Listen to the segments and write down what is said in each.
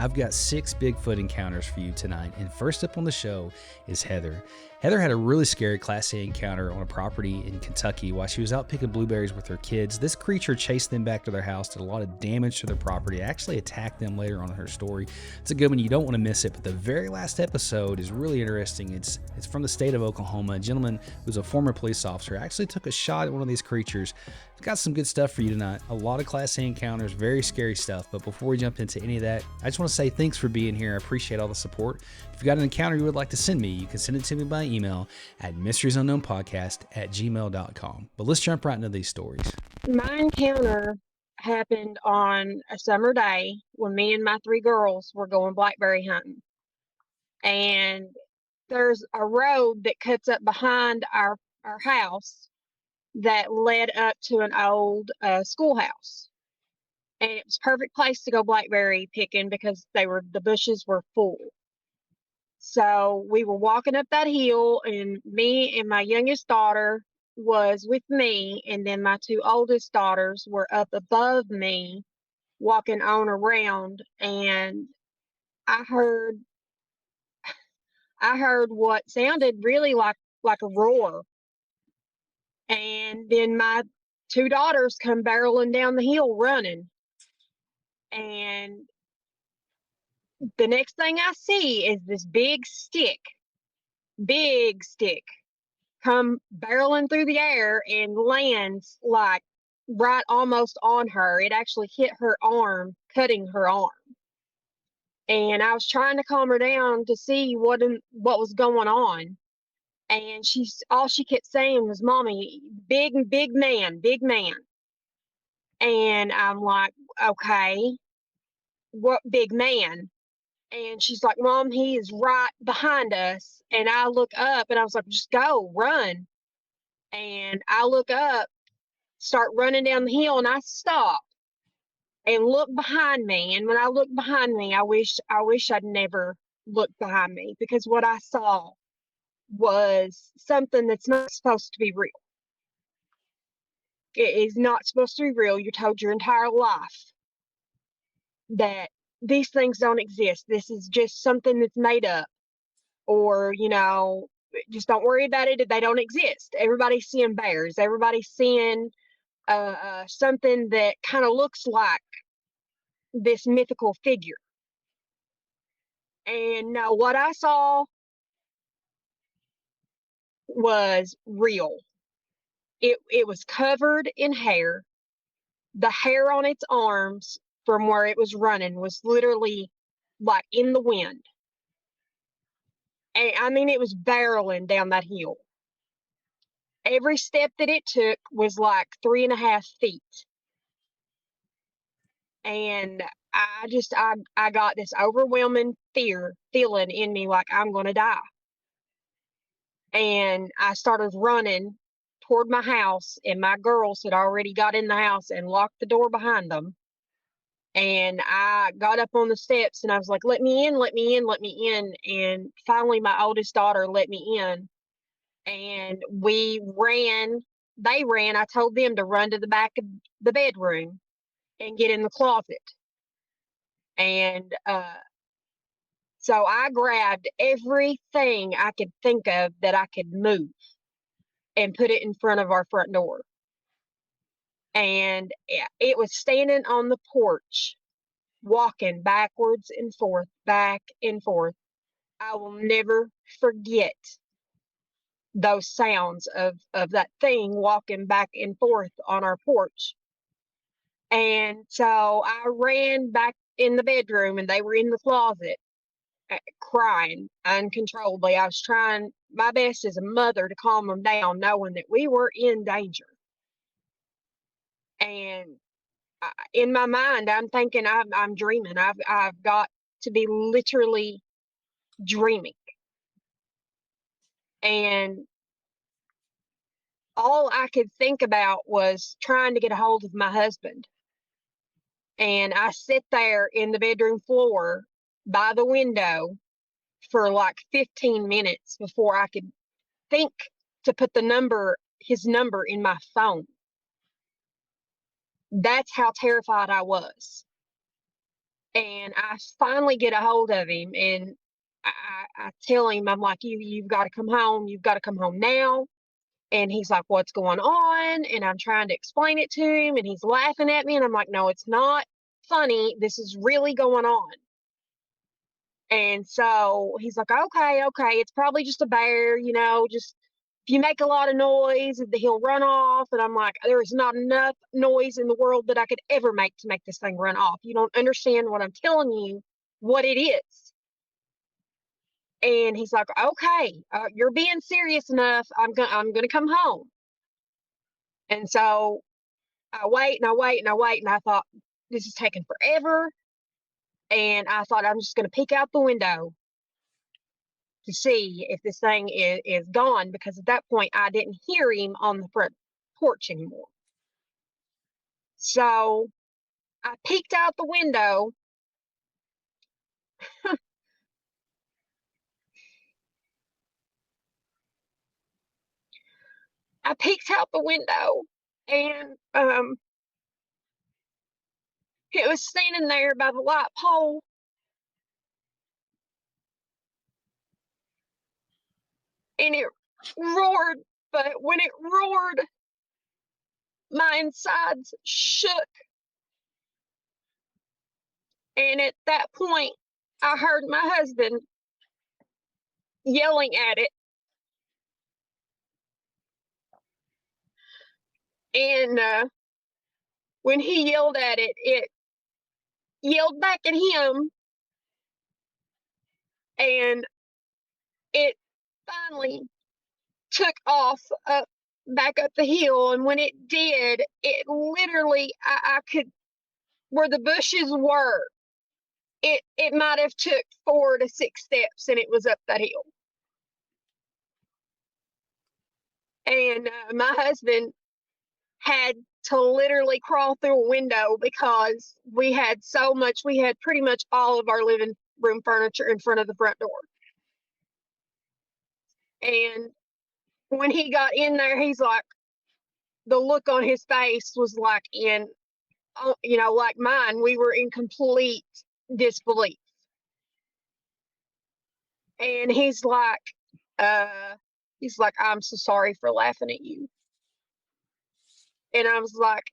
I've got 6 Bigfoot encounters for you tonight, and first up on the show is Heather. Heather had a really scary Class A encounter on a property in Kentucky while she was out picking blueberries with her kids. This creature chased them back to their house, did a lot of damage to their property, actually attacked them later on in her story. It's a good one, you don't want to miss it, but the very last episode is really interesting. It's from the state of Oklahoma. A gentleman who's a former police officer actually took a shot at one of these creatures. It's got some good stuff for you tonight. A lot of Class A encounters, very scary stuff, but before we jump into any of that, I just want to say thanks for being here. I appreciate all the support. If you've got an encounter you would like to send me, you can send it to me by email at mysteriesunknownpodcast@gmail.com. But let's jump right into these stories. My encounter happened on a summer day when me and my 3 girls were going blackberry hunting. And there's a road that cuts up behind our house that led up to an old schoolhouse. And it was a perfect place to go blackberry picking because the bushes were full. So we were walking up that hill, and me and my youngest daughter was with me, and then my 2 oldest daughters were up above me walking on around, and I heard what sounded really like a roar. And then my 2 daughters come barreling down the hill running. And the next thing I see is this big stick come barreling through the air and lands like right almost on her. It actually hit her arm, cutting her arm. And I was trying to calm her down to see what was going on. And all she kept saying was, "Mommy, big man." And I'm like, "Okay, what big man?" And she's like, "Mom, he is right behind us." And I look up and I was like, "Just go, run." And I look up, start running down the hill, and I stop and look behind me. And when I look behind me, I wish I'd never looked behind me, because what I saw was something that's not supposed to be real. It is not supposed to be real. You're told your entire life that these things don't exist. This is just something that's made up, or, just don't worry about it. They don't exist. Everybody's seeing bears. Everybody's seeing something that kind of looks like this mythical figure. And no, what I saw was real. It was covered in hair. The hair on its arms from where it was running was literally like in the wind. And I mean, it was barreling down that hill. Every step that it took was like 3.5 feet. And I got this overwhelming feeling in me like I'm going to die. And I started running toward my house, and my girls had already got in the house and locked the door behind them. And I got up on the steps and I was like, "Let me in, let me in, let me in." And finally my oldest daughter let me in, and they ran. I told them to run to the back of the bedroom and get in the closet. And so I grabbed everything I could think of that I could move and put it in front of our front door. And it was standing on the porch, walking backwards and forth, back and forth. I will never forget those sounds of that thing walking back and forth on our porch. And so I ran back in the bedroom, and they were in the closet crying uncontrollably. I was trying my best as a mother to calm them down, knowing that we were in danger. And in my mind, I'm thinking I'm dreaming. I've got to be literally dreaming. And all I could think about was trying to get a hold of my husband. And I sit there in the bedroom floor by the window for like 15 minutes before I could think to put his number in my phone. That's how terrified I was. And I finally get a hold of him, and I tell him, I'm like, you've got to come home. You've got to come home now. And he's like, what's going on? And I'm trying to explain it to him, and he's laughing at me. And I'm like, no, it's not funny. This is really going on. And so he's like, okay, it's probably just a bear, just if you make a lot of noise, he'll run off. And I'm like, there is not enough noise in the world that I could ever make to make this thing run off. You don't understand what I'm telling you, what it is. And he's like, okay, you're being serious enough. I'm gonna come home. And so I wait and I wait and I wait, and I thought, this is taking forever. And I thought, I'm just gonna peek out the window to see if this thing is gone, because at that point I didn't hear him on the front porch anymore. So I peeked out the window. I peeked out the window, and it was standing there by the light pole, and it roared. But when it roared, my insides shook. And at that point, I heard my husband yelling at it. And when he yelled at it, it yelled back at him. And it finally took off back up the hill. And when it did, it literally, I could, where the bushes were, it might have took 4 to 6 steps, and it was up that hill. And my husband had to literally crawl through a window, because we had pretty much all of our living room furniture in front of the front door. And when he got in there, he's like, the look on his face was like like mine. We were in complete disbelief. And he's like, I'm so sorry for laughing at you. And I was like,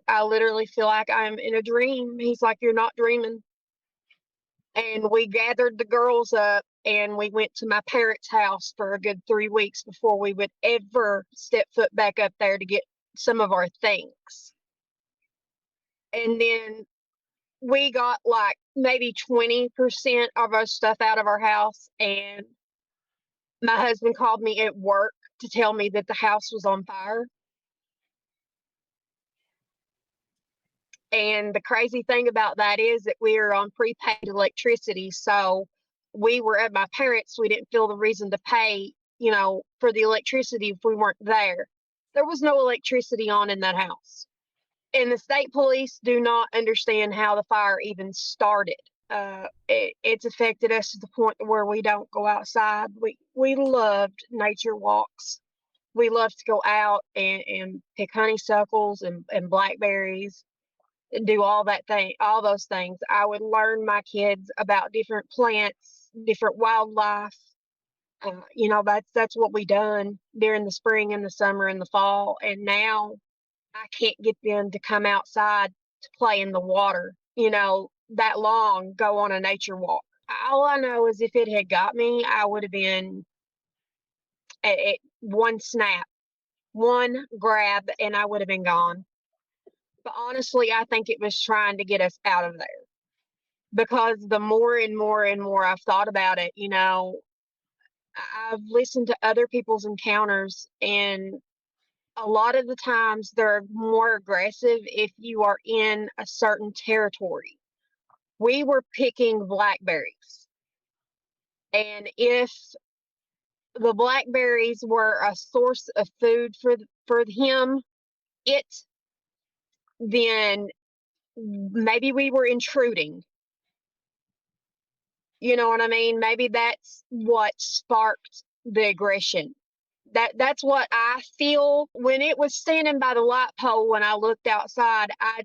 I literally feel like I'm in a dream. He's like, you're not dreaming. And we gathered the girls up, and we went to my parents' house for a good 3 weeks before we would ever step foot back up there to get some of our things. And then we got like maybe 20% of our stuff out of our house. And my husband called me at work to tell me that the house was on fire. And the crazy thing about that is that we are on prepaid electricity. So we were at my parents', we didn't feel the reason to pay, for the electricity if we weren't there. There was no electricity on in that house. And the state police do not understand how the fire even started. It's affected us to the point where we don't go outside. We loved nature walks. We loved to go out and pick honeysuckles and blackberries and do all those things. I would learn my kids about different plants, different wildlife. That's what we done during the spring and the summer and the fall. And now I can't get them to come outside to play in the water, that long, go on a nature walk. All I know is if it had got me, I would have been at one snap, one grab, and I would have been gone. But honestly, I think it was trying to get us out of there, because the more and more and more I've thought about it, I've listened to other people's encounters, and a lot of the times they're more aggressive if you are in a certain territory. We were picking blackberries, and if the blackberries were a source of food for him, then maybe we were intruding. You know what I mean? Maybe that's what sparked the aggression. That's what I feel when it was standing by the light pole. When I looked outside, I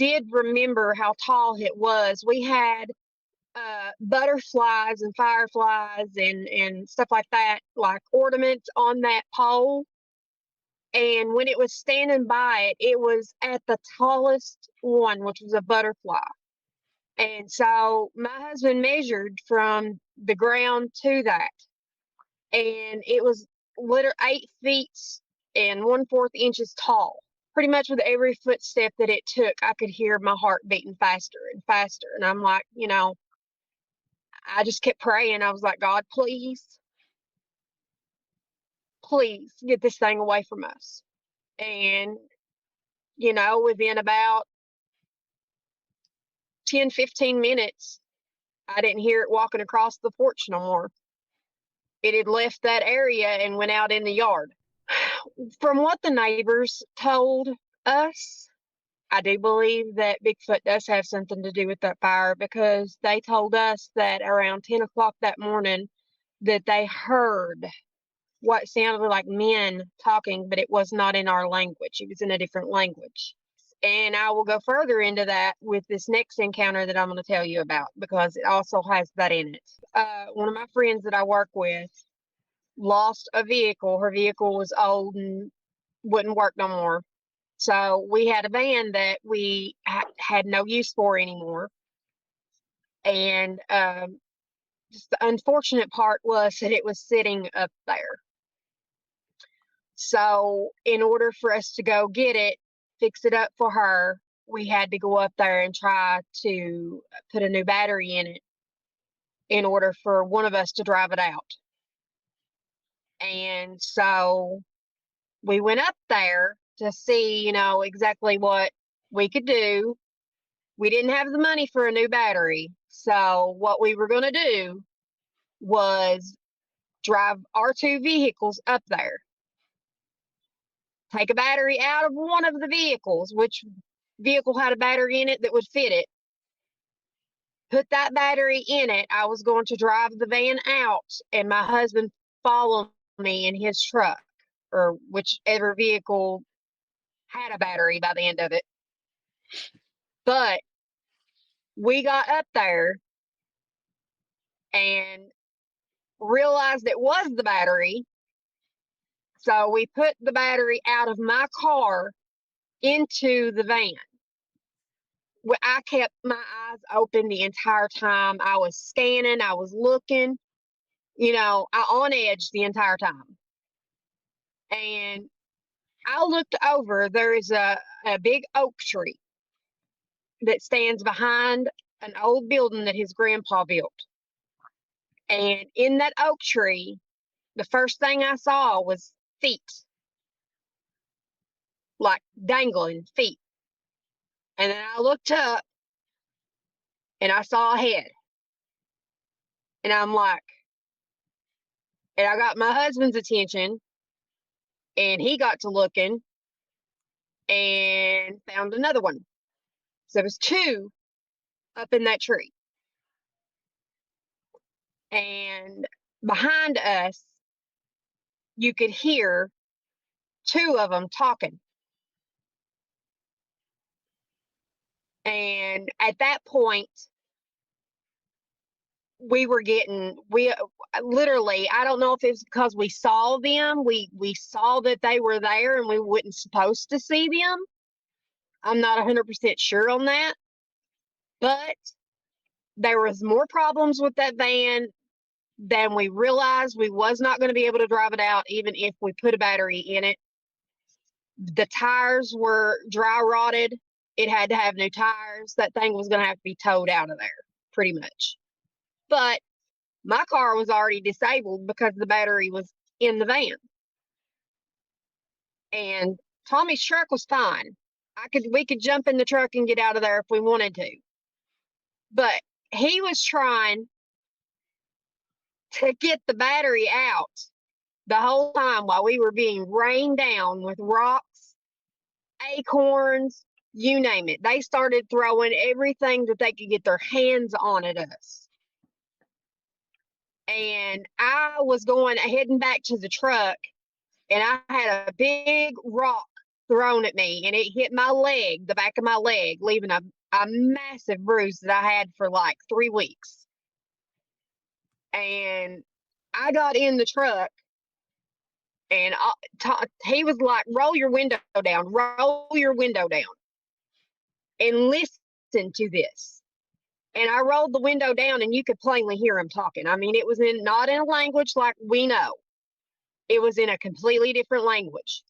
did remember how tall it was. We had butterflies and fireflies and stuff like that, like ornaments on that pole. And when it was standing by it, it was at the tallest one, which was a butterfly. And so my husband measured from the ground to that, and it was literally 8 feet and 1/4 inches tall. Pretty much with every footstep that it took, I could hear my heart beating faster and faster. And I'm like, I just kept praying. I was like, God, please, please get this thing away from us. And, within about 10, 15 minutes, I didn't hear it walking across the porch no more. It had left that area and went out in the yard. From what the neighbors told us, I do believe that Bigfoot does have something to do with that fire, because they told us that around 10 o'clock that morning that they heard what sounded like men talking, but it was not in our language. It was in a different language. And I will go further into that with this next encounter that I'm going to tell you about, because it also has that in it. One of my friends that I work with lost a vehicle. Her vehicle was old and wouldn't work no more. So we had a van that we had no use for anymore. And just the unfortunate part was that it was sitting up there. So in order for us to go get it, fix it up for her, we had to go up there and try to put a new battery in it in order for one of us to drive it out. And so we went up there to see, exactly what we could do. We didn't have the money for a new battery. So what we were going to do was drive our 2 vehicles up there, take a battery out of one of the vehicles, which vehicle had a battery in it that would fit it, put that battery in it. I was going to drive the van out, and my husband followed me in his truck, or whichever vehicle had a battery by the end of it. But we got up there and realized it was the battery. So we put the battery out of my car into the van. I kept my eyes open the entire time. I was scanning, I was looking, I on edge the entire time. And I looked over, there is a big oak tree that stands behind an old building that his grandpa built. And in that oak tree, the first thing I saw was feet, like dangling feet. And then I looked up and I saw a head. And I'm like, and I got my husband's attention, and he got to looking and found another one. So there was 2 up in that tree. And behind us, you could hear 2 of them talking. And at that point, we literally, I don't know if it's because we saw them, we saw that they were there and we weren't supposed to see them. I'm not 100% sure on that. But there was more problems with that van than we realized. We was not going to be able to drive it out even if we put a battery in it. The tires were dry rotted. It had to have new tires. That thing was going to have to be towed out of there, pretty much. But my car was already disabled because the battery was in the van. And Tommy's truck was fine. We could jump in the truck and get out of there if we wanted to. But he was trying to get the battery out the whole time while we were being rained down with rocks, acorns, you name it. They started throwing everything that they could get their hands on at us. And I was heading back to the truck, and I had a big rock thrown at me, and it hit my leg, the back of my leg, leaving a massive bruise that I had for like 3 weeks. And I got in the truck, and he was like, roll your window down, and listen to this. And I rolled the window down, and you could plainly hear him talking. I mean, it was not in a language like we know. It was in a completely different language.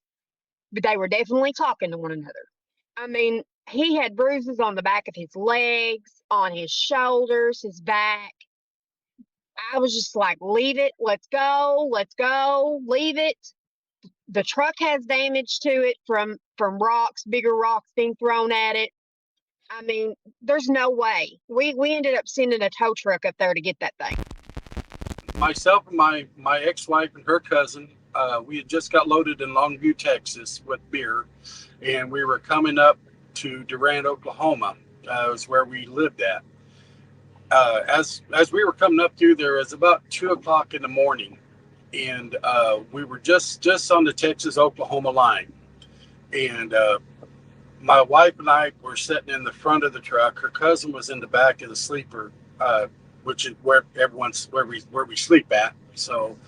But they were definitely talking to one another. I mean, he had bruises on the back of his legs, on his shoulders, his back. I was just like, leave it. Let's go. Leave it. The truck has damage to it from rocks, bigger rocks being thrown at it. I mean, there's no way. We ended up sending a tow truck up there to get that thing. Myself and my ex-wife and her cousin, we had just got loaded in Longview, Texas with beer, and we were coming up to Durant, Oklahoma. Was where we lived at. As we were coming up through there, it was about 2:00 in the morning, and we were just on the Texas-Oklahoma line. And my wife and I were sitting in the front of the truck. Her cousin was in the back of the sleeper, which is where we sleep at. So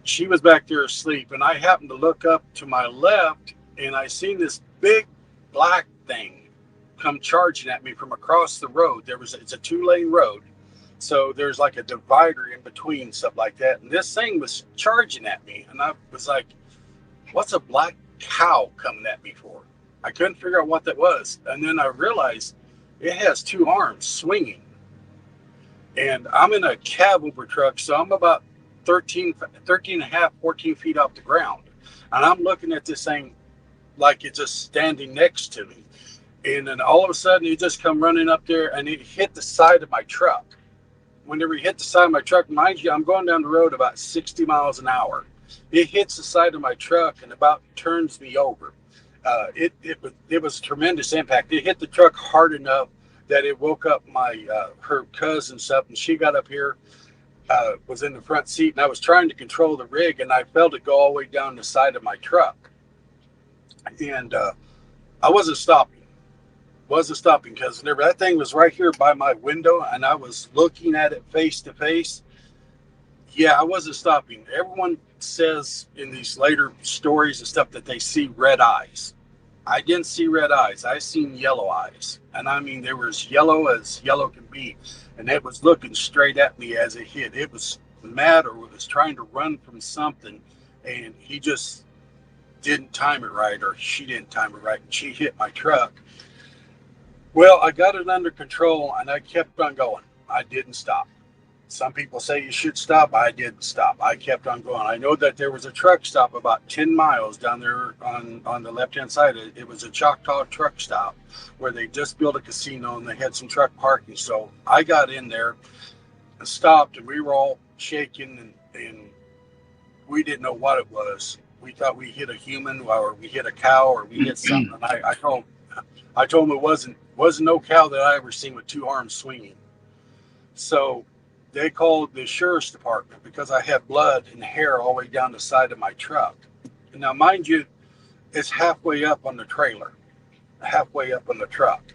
she was back there asleep, and I happened to look up to my left, and I seen this big black thing come charging at me from across the road. It's a 2-lane road, so there's like a divider in between, stuff like that. And this thing was charging at me, and I was like, "What's a black cow coming at me for?" I couldn't figure out what that was, and then I realized it has 2 arms swinging. And I'm in a cab over truck, so I'm about 13 and a half, 14 feet off the ground. And I'm looking at this thing like it's just standing next to me. And then all of a sudden, it just come running up there, and it hit the side of my truck. Whenever it hit the side of my truck, mind you, I'm going down the road about 60 miles an hour. It hits the side of my truck and about turns me over. It was a tremendous impact. It hit the truck hard enough that it woke up her cousin stuff, and she got up here, was in the front seat, and I was trying to control the rig, and I felt it go all the way down the side of my truck. And I wasn't stopping because whenever that thing was right here by my window and I was looking at it face to face, yeah, I wasn't stopping. Everyone says in these later stories and stuff that they see red eyes. I didn't see red eyes. I seen yellow eyes. And I mean, they were as yellow can be. And it was looking straight at me as it hit. It was mad, or was trying to run from something. And he just didn't time it right, or she didn't time it right. And she hit my truck. Well, I got it under control, and I kept on going. I didn't stop. Some people say you should stop. I didn't stop. I kept on going. I know that there was a truck stop about 10 miles down there on the left-hand side. It was a Choctaw truck stop where they just built a casino, and they had some truck parking. So I got in there and stopped, and we were all shaking, and we didn't know what it was. We thought we hit a human, or we hit a cow, or we hit something. I told him it wasn't no cow that I ever seen with 2 arms swinging. So they called the sheriff's department because I had blood and hair all the way down the side of my truck. And now, mind you, it's halfway up on the trailer, halfway up on the truck.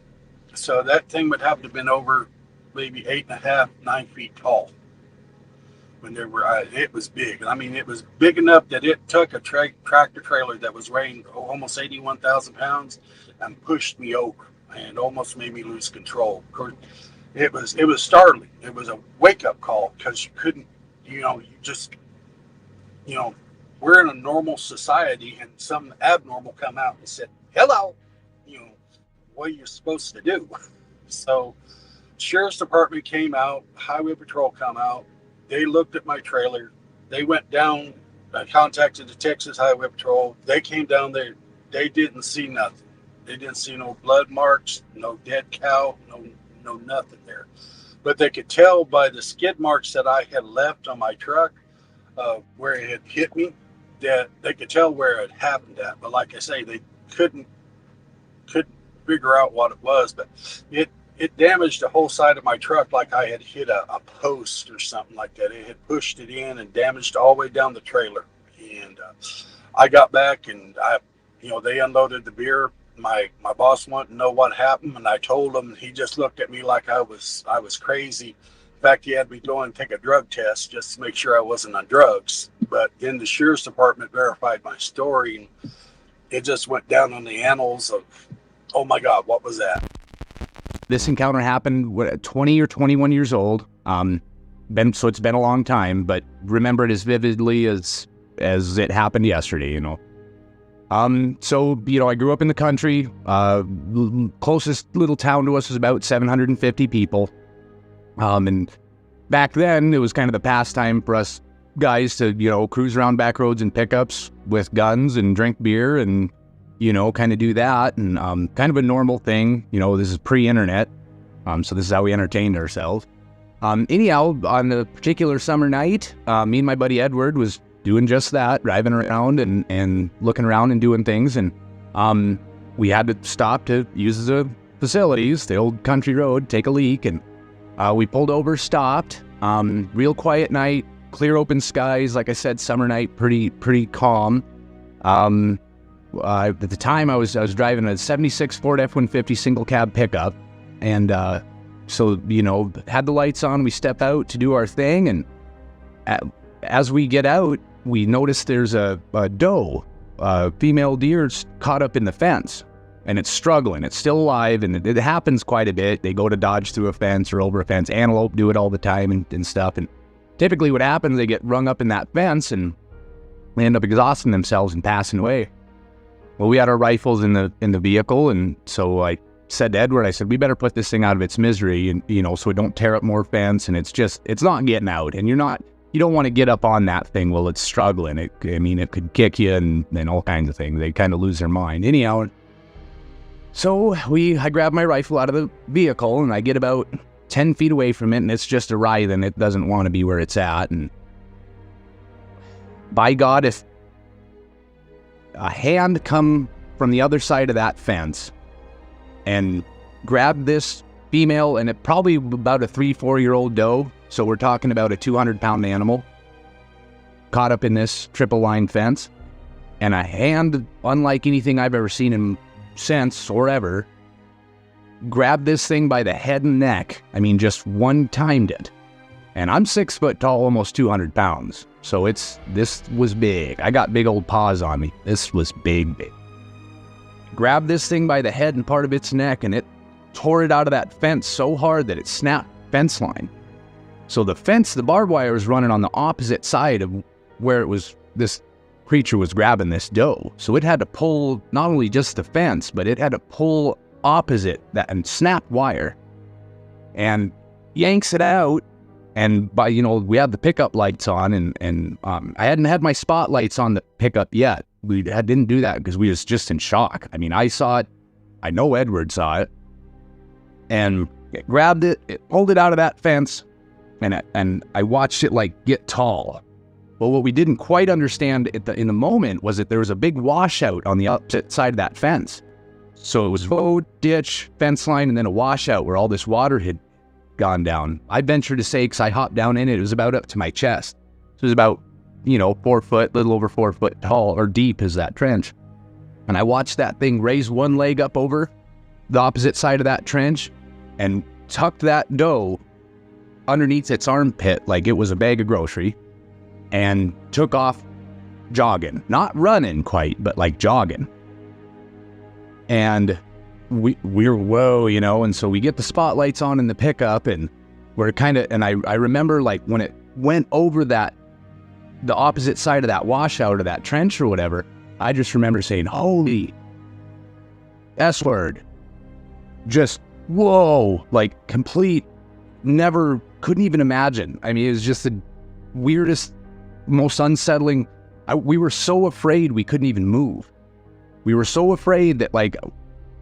So that thing would have to have been over maybe 8.5, 9 feet tall. It was big. I mean, it was big enough that it took a tractor trailer that was weighing almost 81,000 pounds and pushed me over and almost made me lose control. Of course, it was startling. It was a wake-up call because you couldn't, we're in a normal society, and some abnormal come out and said, "Hello," what are you supposed to do? So sheriff's department came out, highway patrol come out. They looked at my trailer. They went down, contacted the Texas Highway Patrol. They came down there. They didn't see nothing. They didn't see no blood marks, no dead cow, no nothing there. But they could tell by the skid marks that I had left on my truck, where it had hit me, that they could tell where it happened at. But like I say, they couldn't figure out what it was. But it damaged the whole side of my truck like I had hit a post or something like that. It had pushed it in and damaged all the way down the trailer. And I got back, and they unloaded the beer. My boss wanted to know what happened, and I told him. He just looked at me like I was crazy. In fact, he had me go and take a drug test just to make sure I wasn't on drugs. But then the sheriff's department verified my story, and it just went down on the annals of, oh my God, what was that? This encounter happened at 20 or 21 years old. So it's been a long time, but remember it as vividly as it happened yesterday, So, I grew up in the country. Closest little town to us was about 750 people. And back then, it was kind of the pastime for us guys to, cruise around back roads and pickups with guns and drink beer and, kind of do that. And kind of a normal thing. This is pre-internet. So this is how we entertained ourselves. Anyhow, on a particular summer night, me and my buddy Edward was doing just that, driving around and looking around and doing things. And we had to stop to use the facilities, the old country road, take a leak. And we pulled over, stopped, real quiet night, clear open skies. Like I said, summer night, pretty calm. At the time I was driving a 76 Ford F-150 single cab pickup. And so, had the lights on, we step out to do our thing. And as we get out, we notice there's a doe, female deer's caught up in the fence, and it's struggling. It's still alive, and it happens quite a bit. They go to dodge through a fence or over a fence. Antelope do it all the time and stuff. And typically what happens, they get rung up in that fence and they end up exhausting themselves and passing away. Well, we had our rifles in the vehicle, and so I said to Edward, I said, we better put this thing out of its misery, and so it don't tear up more fence. And it's not getting out, and you don't want to get up on that thing while it's struggling. It could kick you and all kinds of things. They kind of lose their mind. Anyhow, so I grab my rifle out of the vehicle, and I get about 10 feet away from it, and it's just a writhing. It doesn't want to be where it's at. And by God, if a hand come from the other side of that fence and grab this female, and it probably about a 3-4-year-old doe, so we're talking about a 200-pound animal caught up in this triple line fence, and a hand unlike anything I've ever seen him since or ever grabbed this thing by the head and neck. Just one-timed it. And I'm 6 foot tall, almost 200 pounds. So this was big. I got big old paws on me. This was big. Grabbed this thing by the head and part of its neck, and it tore it out of that fence so hard that it snapped fence line. So the barbed wire was running on the opposite side of where this creature was grabbing this doe. So it had to pull not only just the fence, but it had to pull opposite that and snap wire and yanks it out. And we had the pickup lights on, and I hadn't had my spotlights on the pickup yet. We didn't do that because we was just in shock. I saw it. I know Edward saw it. And it grabbed it, pulled it out of that fence, and I watched it get tall. Well, what we didn't quite understand in the moment was that there was a big washout on the opposite side of that fence. So it was road, ditch, fence line, and then a washout where all this water had gone down. I venture to say, because I hopped down in it, it was about up to my chest. So it was about, 4 foot, little over 4 foot tall, or deep is that trench. And I watched that thing raise one leg up over the opposite side of that trench and tucked that doe underneath its armpit like it was a bag of grocery and took off jogging. Not running quite, but jogging. And we're whoa, and so we get the spotlights on in the pickup, and we're and I remember when it went over the opposite side of that washout or that trench or whatever, I just remember saying, holy S word. Just whoa, complete, never, couldn't even imagine. It was just the weirdest, most unsettling. We were so afraid we couldn't even move. We were so afraid that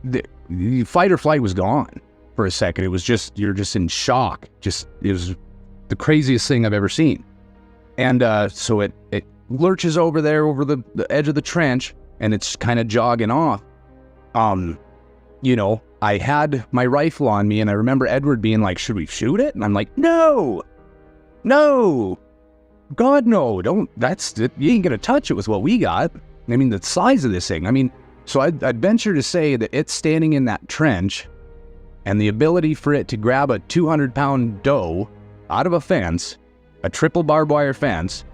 the fight or flight was gone for a second. It was just, you're just in shock. It was the craziest thing I've ever seen. And so it lurches over there, over the edge of the trench, and it's kind of jogging off. I had my rifle on me, and I remember Edward being like, should we shoot it? And I'm like, no, God, no, don't, you ain't gonna touch it with what we got. The size of this thing, So I'd venture to say that it's standing in that trench, and the ability for it to grab a 200-pound doe out of a fence, a triple barbed wire fence,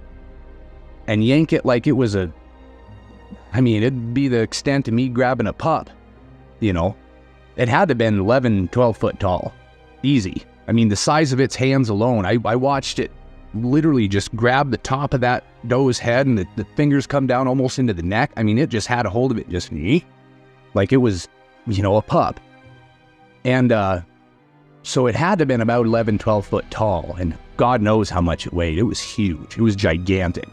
and yank it like it was it'd be the extent of me grabbing a pup, you know. It had to have been 11, 12 foot tall. Easy. I mean, the size of its hands alone, I watched it literally just grab the top of that doe's head, and the fingers come down almost into the neck. I mean, it just had a hold of it, just like it was, you know, a pup. And so it had to have been about 11, 12 foot tall, and God knows how much it weighed. It was huge. It was gigantic.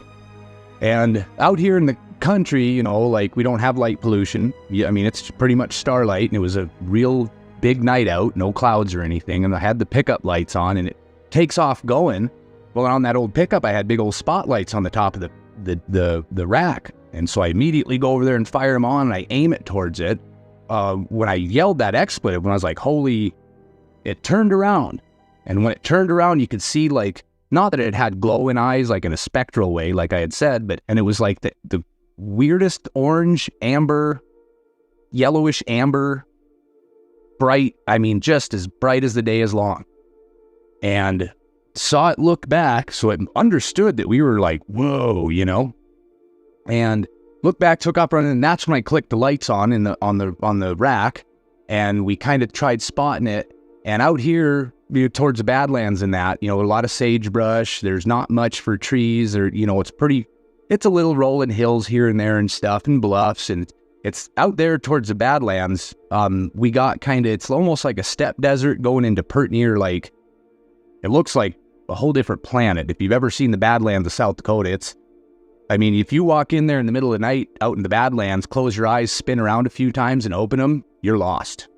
And out here in the country, you know, like, we don't have light pollution. Yeah, I mean, it's pretty much starlight, and it was a real big night out, no clouds or anything, and I had the pickup lights on, and it takes off going. Well, on that old pickup, I had big old spotlights on the top of the rack, and so I immediately go over there and fire them on, and I aim it towards it. When I yelled that expletive, when I was like, holy, it turned around. And when it turned around, you could see, like, not that it had glowing eyes, like in a spectral way, like I had said, and it was like the weirdest orange, amber, yellowish amber, bright, I mean, just as bright as the day is long. And saw it look back, so it understood that we were like, whoa, you know, and looked back, took off running, and that's when I clicked the lights on on the rack, and we kind of tried spotting it. And out here, you know, towards the Badlands and that, you know, a lot of sagebrush, there's not much for trees, or, you know, it's a little rolling hills here and there and stuff, and bluffs, and it's out there towards the Badlands. We got it's almost like a steppe desert going into pert near, like, it looks like a whole different planet. If you've ever seen the Badlands of South Dakota, if you walk in there in the middle of the night out in the Badlands, close your eyes, spin around a few times and open them, you're lost.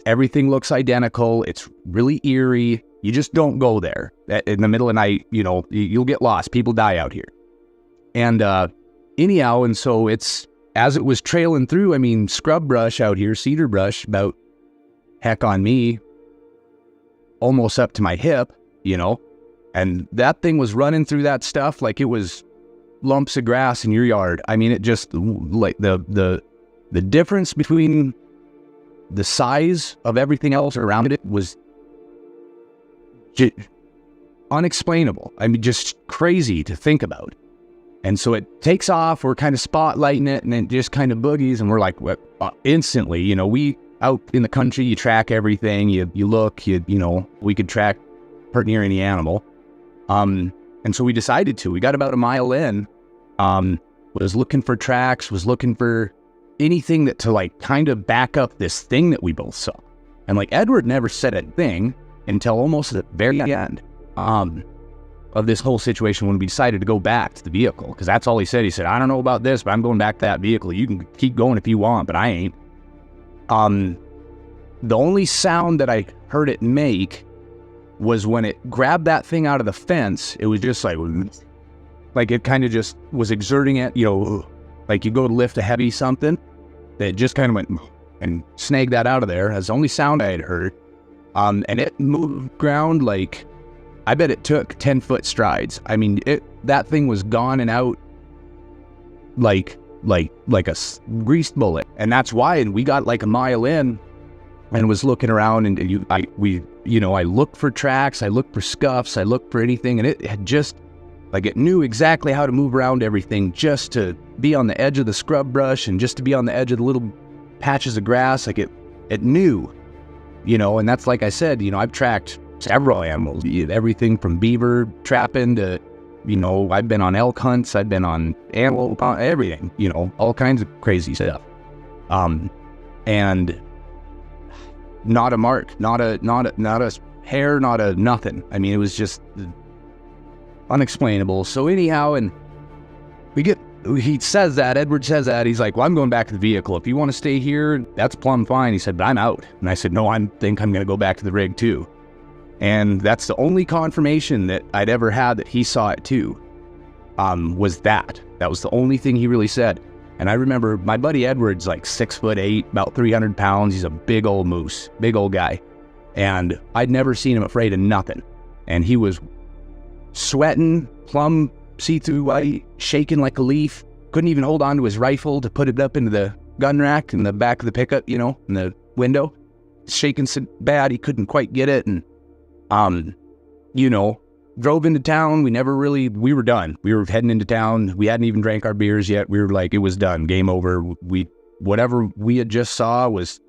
Everything looks identical. It's really eerie. You just don't go there in the middle of the night. You know, you'll get lost. People die out here. And anyhow, and so as it was trailing through, I mean, scrub brush out here, cedar brush, about, heck on me, almost up to my hip, you know, and that thing was running through that stuff like it was lumps of grass in your yard. I mean, it just, like, the difference between the size of everything else around it was unexplainable. I mean, just crazy to think about. And so it takes off, we're kind of spotlighting it, and it just kind of boogies, and we're like, instantly, you know, we out in the country, you track everything, you look, you know, we could track pretty near any animal. And so we decided to. We got about a mile in, was looking for tracks, was looking for anything that to, like, kind of back up this thing that we both saw. And, like, Edward never said a thing until almost at the very end of this whole situation, when we decided to go back to the vehicle, because that's all he said. He said, I don't know about this, but I'm going back to that vehicle. You can keep going if you want, but I ain't. The only sound that I heard it make was when it grabbed that thing out of the fence. It was just like it kind of just was exerting it, you know, like you go to lift a heavy something, that just kind of went and snagged that out of there. That's the only sound I had heard. And it moved ground like, I bet it took 10-foot strides. I mean, that thing was gone and out like a greased bullet. And that's why we got like a mile in and was looking around, and I looked for tracks, I looked for scuffs, I looked for anything, and it had just, like, it knew exactly how to move around everything, just to be on the edge of the scrub brush and just to be on the edge of the little patches of grass. Like, it knew, you know. And that's, like I said, you know, I've tracked several animals, everything from beaver trapping to, you know, I've been on elk hunts, I've been on antelope, everything, you know, all kinds of crazy stuff. And not a mark, not a hair, not a nothing. I mean, it was just unexplainable. So anyhow, and he says that, Edward says that, he's like, well, I'm going back to the vehicle. If you want to stay here, that's plumb fine. He said, but I'm out. And I said, no, I think I'm going to go back to the rig too. And that's the only confirmation that I'd ever had that he saw it too, was that. That was the only thing he really said. And I remember my buddy Edward's like 6'8", about 300 pounds. He's a big old moose, big old guy. And I'd never seen him afraid of nothing. And he was sweating, plumb see-through white, shaking like a leaf. Couldn't even hold on to his rifle to put it up into gun rack in the back of the pickup, in the window, shaking so bad he couldn't quite get it. And, drove into town. We were done. We were heading into town. We hadn't even drank our beers yet. We were like, it was done. Game over. Whatever we had just saw was,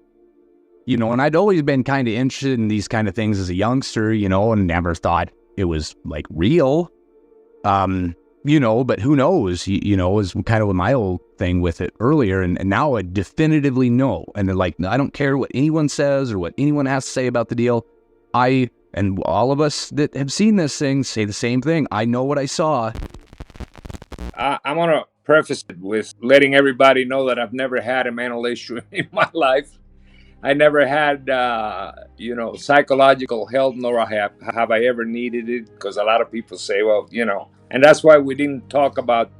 and I'd always been kind of interested in these kind of things as a youngster, and never thought it was like real. But who knows, is kind of my old thing with it earlier. And now I definitively know. And like, I don't care what anyone says or what anyone has to say about the deal. And all of us that have seen this thing say the same thing. I know what I saw. I want to preface it with letting everybody know that I've never had a mental issue in my life. I never had, psychological help, nor have I ever needed it, because a lot of people say, well, and that's why we didn't talk about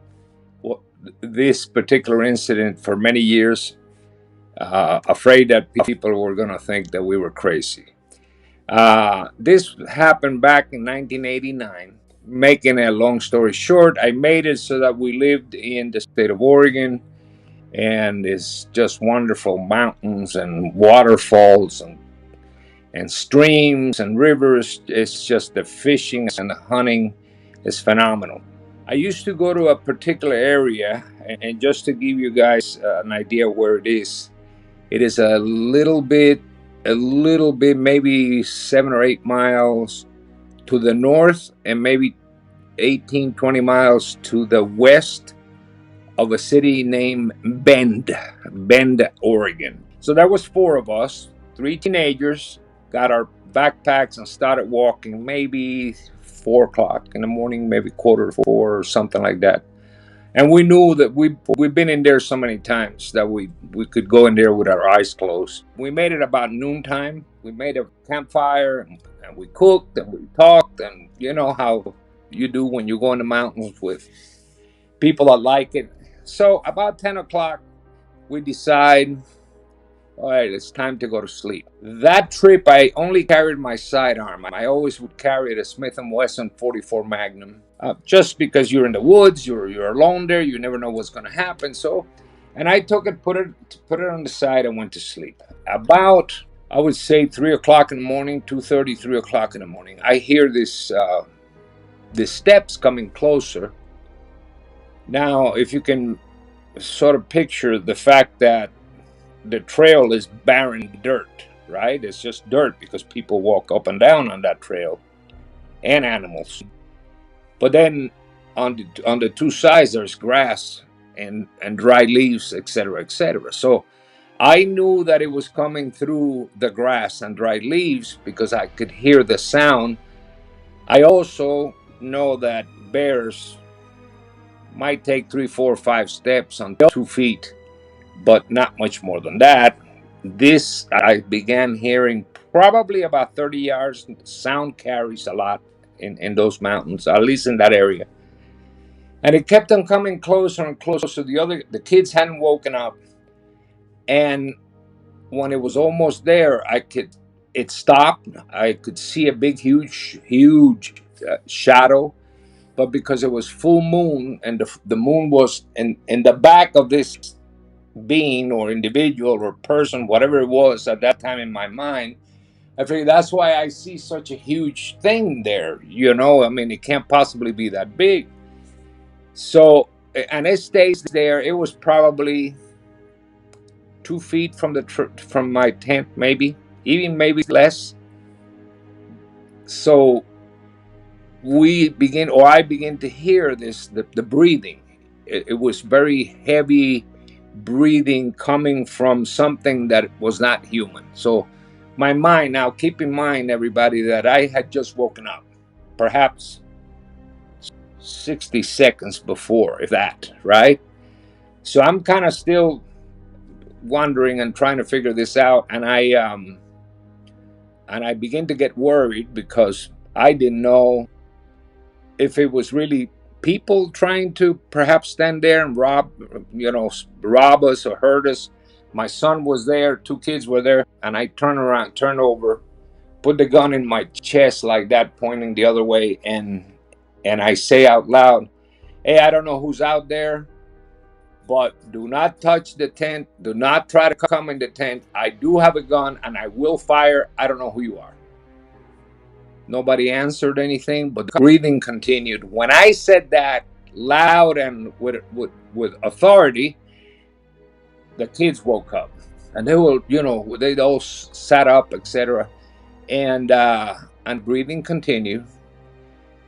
this particular incident for many years, afraid that people were going to think that we were crazy. This happened back in 1989. Making a long story short, I made it so that we lived in the state of Oregon, and it's just wonderful mountains and waterfalls and streams and rivers. It's just the fishing and the hunting is phenomenal. I used to go to a particular area, and just to give you guys an idea where it is a little bit, maybe 7 or 8 miles to the north, and maybe 18, 20 miles to the west of a city named Bend, Oregon. So there was 4 of us, 3 teenagers, got our backpacks and started walking maybe 4 o'clock in the morning, maybe 3:45 or something like that. And we knew that we've been in there so many times that we could go in there with our eyes closed. We made it about noontime. We made a campfire, and we cooked and we talked, and you know how you do when you go in the mountains with people that like it. So about 10 o'clock, we decide, all right, it's time to go to sleep. That trip, I only carried my sidearm. I always would carry a Smith & Wesson 44 Magnum, just because you're in the woods, you're alone there, you never know what's going to happen. So, and I took it, put it on the side, and went to sleep. About, I would say 3 o'clock in the morning, 2:30, 3 o'clock in the morning, I hear the steps coming closer. Now, if you can sort of picture the fact that the trail is barren dirt, right? It's just dirt because people walk up and down on that trail, and animals. But then on the 2 sides, there's grass and dry leaves, etc., etc. So I knew that it was coming through the grass and dry leaves because I could hear the sound. I also know that bears might take 3, 4, 5 steps on 2 feet, but not much more than that. This, I began hearing probably about 30 yards. Sound carries a lot in those mountains, at least in that area. And it kept on coming closer and closer. The kids hadn't woken up. And when it was almost there, it stopped. I could see a big, huge shadow. But because it was full moon, and the moon was in the back of this being or individual or person, whatever it was at that time in my mind, I figured that's why I see such a huge thing there. I mean, it can't possibly be that big. So, and it stays there. It was probably 2 feet from from my tent, maybe less. So I begin to hear the breathing. It was very heavy breathing coming from something that was not human. So my mind, now keep in mind, everybody, that I had just woken up, perhaps 60 seconds before, if that, right? So I'm kind of still wondering and trying to figure this out, and I begin to get worried because I didn't know if it was really people trying to perhaps stand there and rob us or hurt us. My son was there, 2 kids were there, and I turn over, put the gun in my chest like that, pointing the other way, and I say out loud, hey, I don't know who's out there, but do not touch the tent. Do not try to come in the tent. I do have a gun and I will fire. I don't know who you are. Nobody answered anything, but the breathing continued. When I said that loud and with authority, the kids woke up and they were, they all sat up, etc. And breathing continued.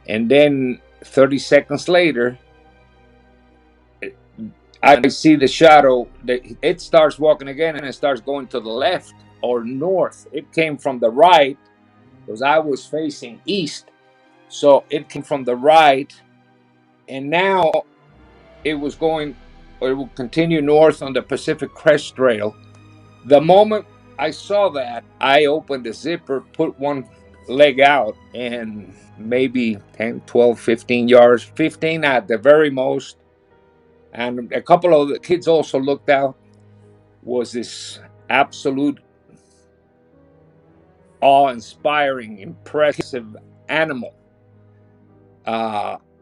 And then 30 seconds later, I see the shadow. It starts walking again and it starts going to the left or north. It came from the right because I was facing east. So it came from the right. And now it was going, or it will continue north on the Pacific Crest Trail. The moment I saw that, I opened the zipper, put one leg out, and maybe 10, 12, 15 yards, 15 at the very most. And a couple of the kids also looked out. Was this absolute awe-inspiring, impressive animal.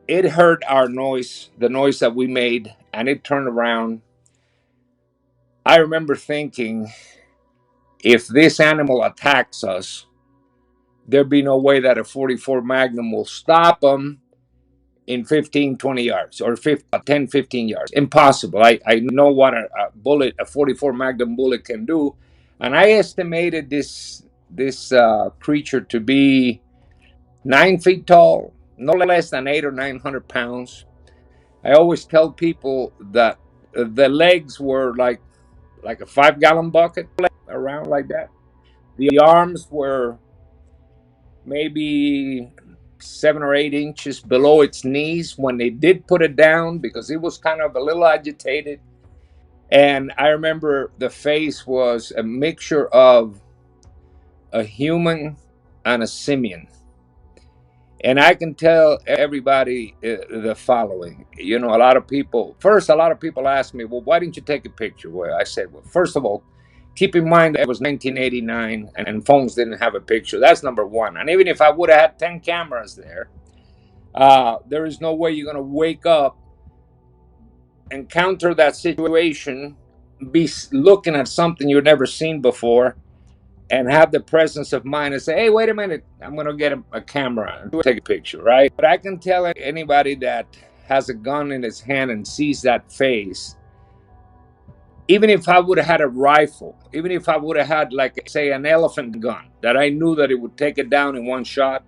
It heard our noise, the noise that we made, and it turned around. I remember thinking, if this animal attacks us, there'd be no way that a 44 Magnum will stop them in 15, 20 yards or 10, 15 yards. Impossible. I know what a 44 Magnum bullet can do. And I estimated this creature to be 9 feet tall, no less than 800 or 900 pounds. I always tell people that the legs were like a 5-gallon bucket, around like that. The arms were maybe 7 or 8 inches below its knees when they did put it down, because it was kind of a little agitated. And I remember the face was a mixture of a human and a simian. And I can tell everybody the following. A lot of people ask me, well, why didn't you take a picture? Well, I said, well, first of all, keep in mind that it was 1989 and phones didn't have a picture. That's number one. And even if I would have had 10 cameras there is no way you're going to wake up, encounter that situation, be looking at something you've never seen before, and have the presence of mind and say, hey, wait a minute, I'm going to get a camera and take a picture, right? But I can tell anybody that has a gun in his hand and sees that face, even if I would have had a rifle, even if I would have had, like, say, an elephant gun that I knew that it would take it down in one shot,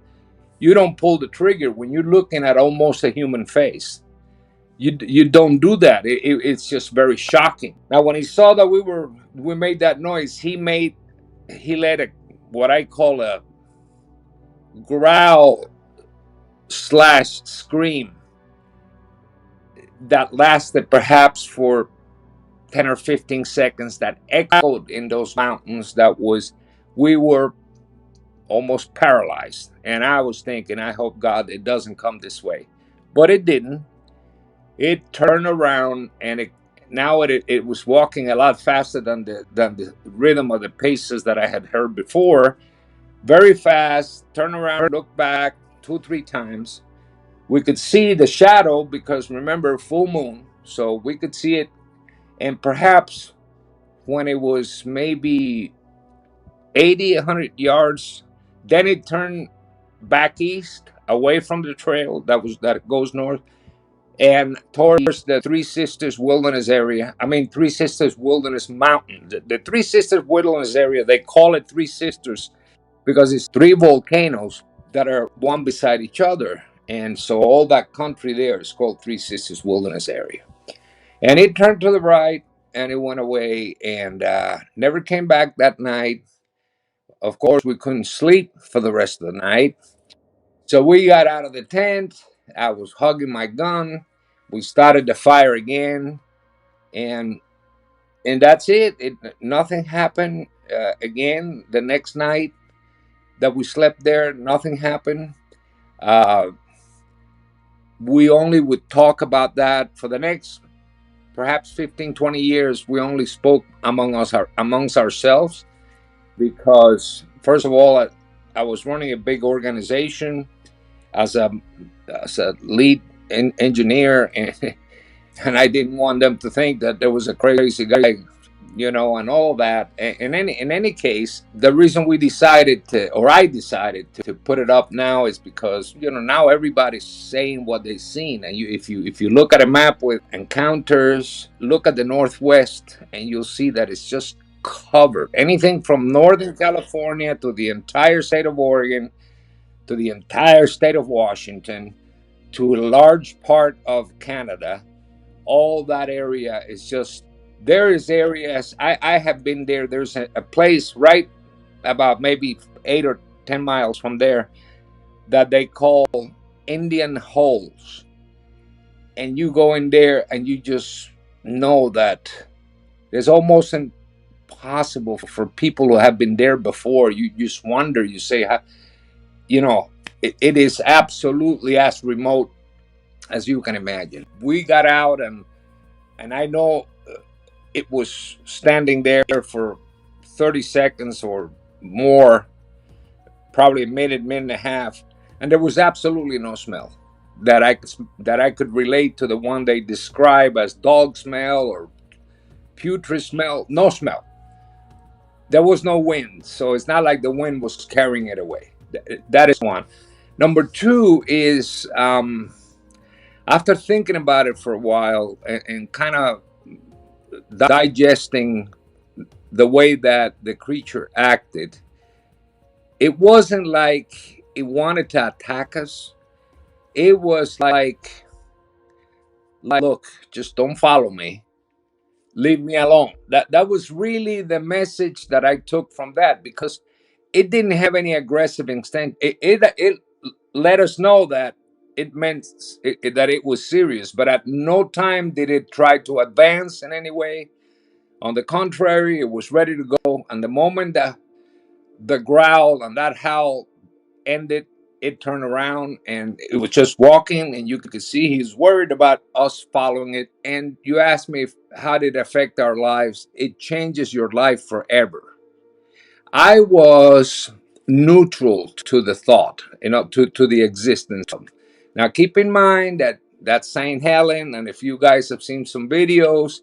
you don't pull the trigger when you're looking at almost a human face. You don't do that. It's just very shocking. Now, when he saw that we made that noise, he let what I call a growl / scream that lasted perhaps for 10 or 15 seconds, that echoed in those mountains. We were almost paralyzed. And I was thinking, I hope God it doesn't come this way. But it didn't. It turned around, and it was walking a lot faster than the rhythm of the paces that I had heard before. Very fast, turn around, look back 2-3 times. We could see the shadow because, remember, full moon, so we could see it. And perhaps when it was maybe 80, 100 yards, then it turned back east, away from the trail that goes north, and towards the Three Sisters Wilderness area. Three Sisters Wilderness Mountain. The Three Sisters Wilderness area, they call it Three Sisters because it's 3 volcanoes that are one beside each other. And so all that country there is called Three Sisters Wilderness area. And it turned to the right and it went away and never came back that night. Of course, we couldn't sleep for the rest of the night. So we got out of the tent. I was hugging my gun. We started the fire again. And that's it. Nothing happened again the next night that we slept there. Nothing happened. We only would talk about that for the next perhaps 15, 20 years. We only spoke amongst ourselves because, first of all, I was running a big organization as a lead engineer, and I didn't want them to think that there was a crazy guy, and all that. In any case, the reason we decided to, or I decided to put it up now is because now everybody's saying what they've seen, and if you look at a map with encounters, look at the Northwest, and you'll see that it's just covered. Anything from Northern California to the entire state of Oregon to the entire state of Washington to a large part of Canada, all that area is just, there is areas, I have been there. There's a place right about maybe 8 or 10 miles from there that they call Indian Holes, and you go in there and you just know that there's almost impossible for people who have been there before. You just wonder, you say, it is absolutely as remote as you can imagine. We got out, and I know it was standing there for 30 seconds or more, probably a minute and a half, and there was absolutely no smell that I could relate to the one they describe as dog smell or putrid smell. No smell. There was no wind, so it's not like the wind was carrying it away. That is one. Number two is, after thinking about it for a while and kind of digesting the way that the creature acted, it wasn't like it wanted to attack us. It was like, look, just don't follow me. Leave me alone. That was really the message that I took from that, because it didn't have any aggressive instinct. It let us know that it meant that it was serious, but at no time did it try to advance in any way. On the contrary, it was ready to go. And the moment that the growl and that howl ended, it turned around and it was just walking, and you could see he's worried about us following it. And you asked me how did it affect our lives. It changes your life forever. I was neutral to the thought, to the existence. Now, keep in mind that that's St. Helen, and if you guys have seen some videos,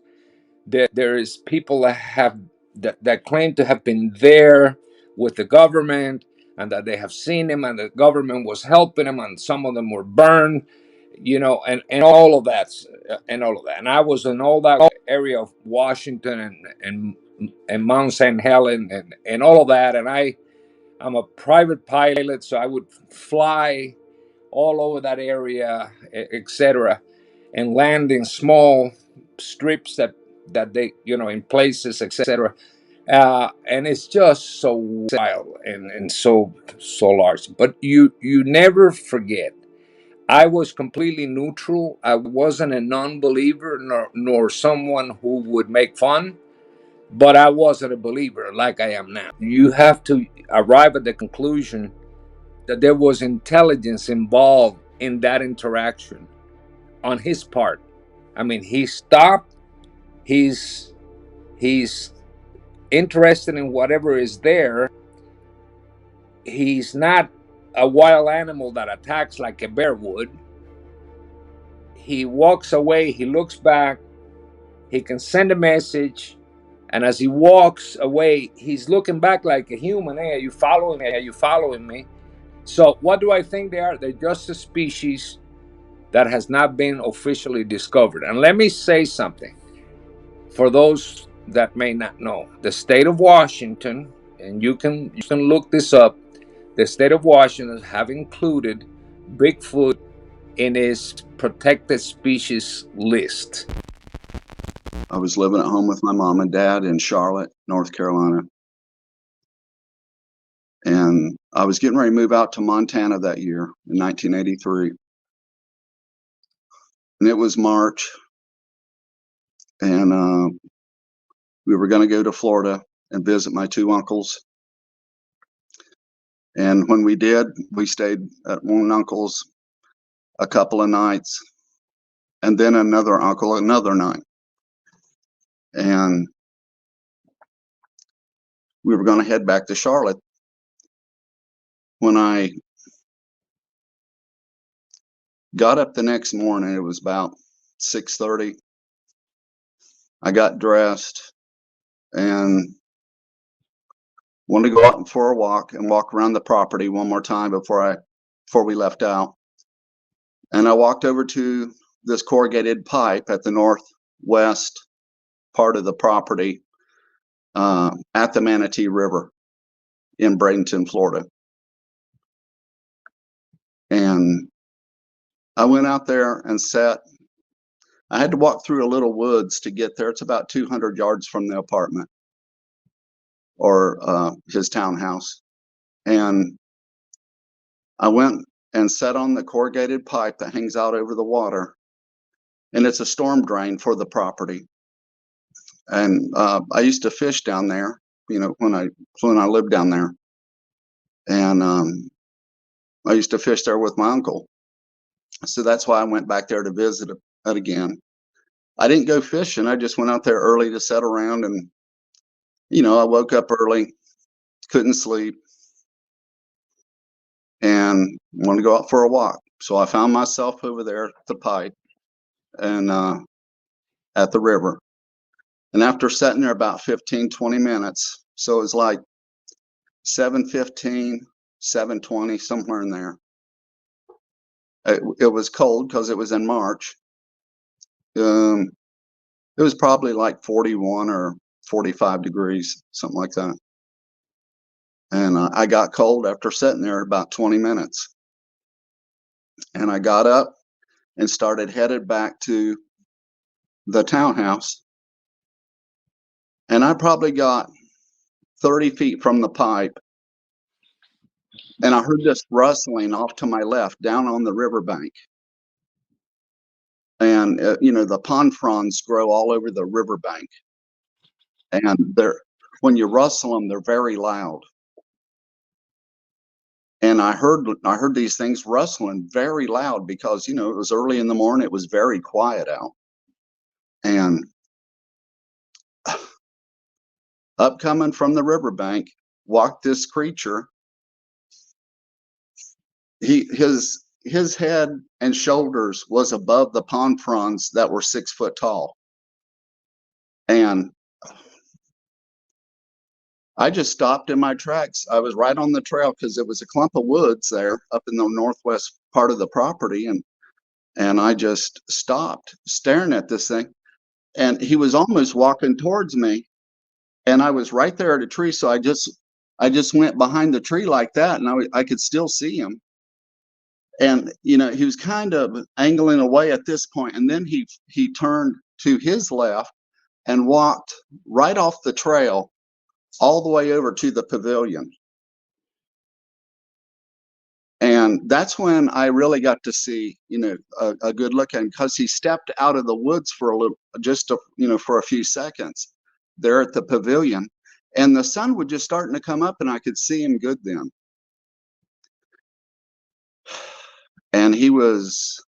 there is people that claim to have been there with the government, and that they have seen him, and the government was helping them, and some of them were burned, and all of that, and I was in all that area of Washington and Mount St. Helen and all of that, and I'm a private pilot, so I would fly all over that area, etc., and land in small strips that they, in places, etc. And it's just so wild and so large. But you never forget. I was completely neutral. I wasn't a non-believer, nor someone who would make fun, but I wasn't a believer like I am now. You have to arrive at the conclusion that there was intelligence involved in that interaction on his part. I mean, he stopped. He's interested in whatever is there. He's not a wild animal that attacks like a bear would. He walks away, he looks back, he can send a message, and as he walks away, he's looking back like a human. Hey, are you following me? Are you following me? So what do I think they are? They're just a species that has not been officially discovered. And let me say something for those that may not know. The state of Washington, and you can look this up, the state of Washington have included Bigfoot in its protected species list. I was living at home with my mom and dad in Charlotte, North Carolina. And I was getting ready to move out to Montana that year in 1983. And it was March. And we were going to go to Florida and visit my two uncles. And when we did, we stayed at one uncle's a couple of nights, and then another uncle another night. And we were going to head back to Charlotte. When I got up the next morning, it was about 6:30. I got dressed and wanted to go out for a walk and walk around the property one more time before we left out. And I walked over to this corrugated pipe at the northwest part of the property, at the Manatee River in Bradenton, Florida. And I went out there and sat. I had to walk through a little woods to get there. It's about 200 yards from the apartment or his townhouse. And I went and sat on the corrugated pipe that hangs out over the water. And it's a storm drain for the property. And I used to fish down there, when I lived down there. And I used to fish there with my uncle. So that's why I went back there to visit it again. I didn't go fishing. I just went out there early to sit around, and I woke up early, couldn't sleep, and wanted to go out for a walk. So I found myself over there at the pipe and at the river. And after sitting there about 15, 20 minutes, so it was like 7:15, 7:20, somewhere in there. It was cold because it was in March. It was probably like 41 or 45 degrees, something like that. And I got cold after sitting there about 20 minutes. And I got up and started headed back to the townhouse. And I probably got 30 feet from the pipe. And I heard this rustling off to my left down on the riverbank. And, the pond fronds grow all over the riverbank. And when you rustle them, they're very loud. And I heard these things rustling very loud because, it was early in the morning. It was very quiet out. And up coming from the riverbank walked this creature. His head and shoulders was above the pond fronds that were 6 foot tall. And I just stopped in my tracks. I was right on the trail because it was a clump of woods there up in the northwest part of the property. And I just stopped staring at this thing. And he was almost walking towards me. And I was right there at a tree. So I just went behind the tree like that. And I could still see him. And, he was kind of angling away at this point. And then he turned to his left and walked right off the trail all the way over to the pavilion. And that's when I really got to see, a good look at him, because he stepped out of the woods for for a few seconds there at the pavilion. And the sun was just starting to come up and I could see him good then. And he was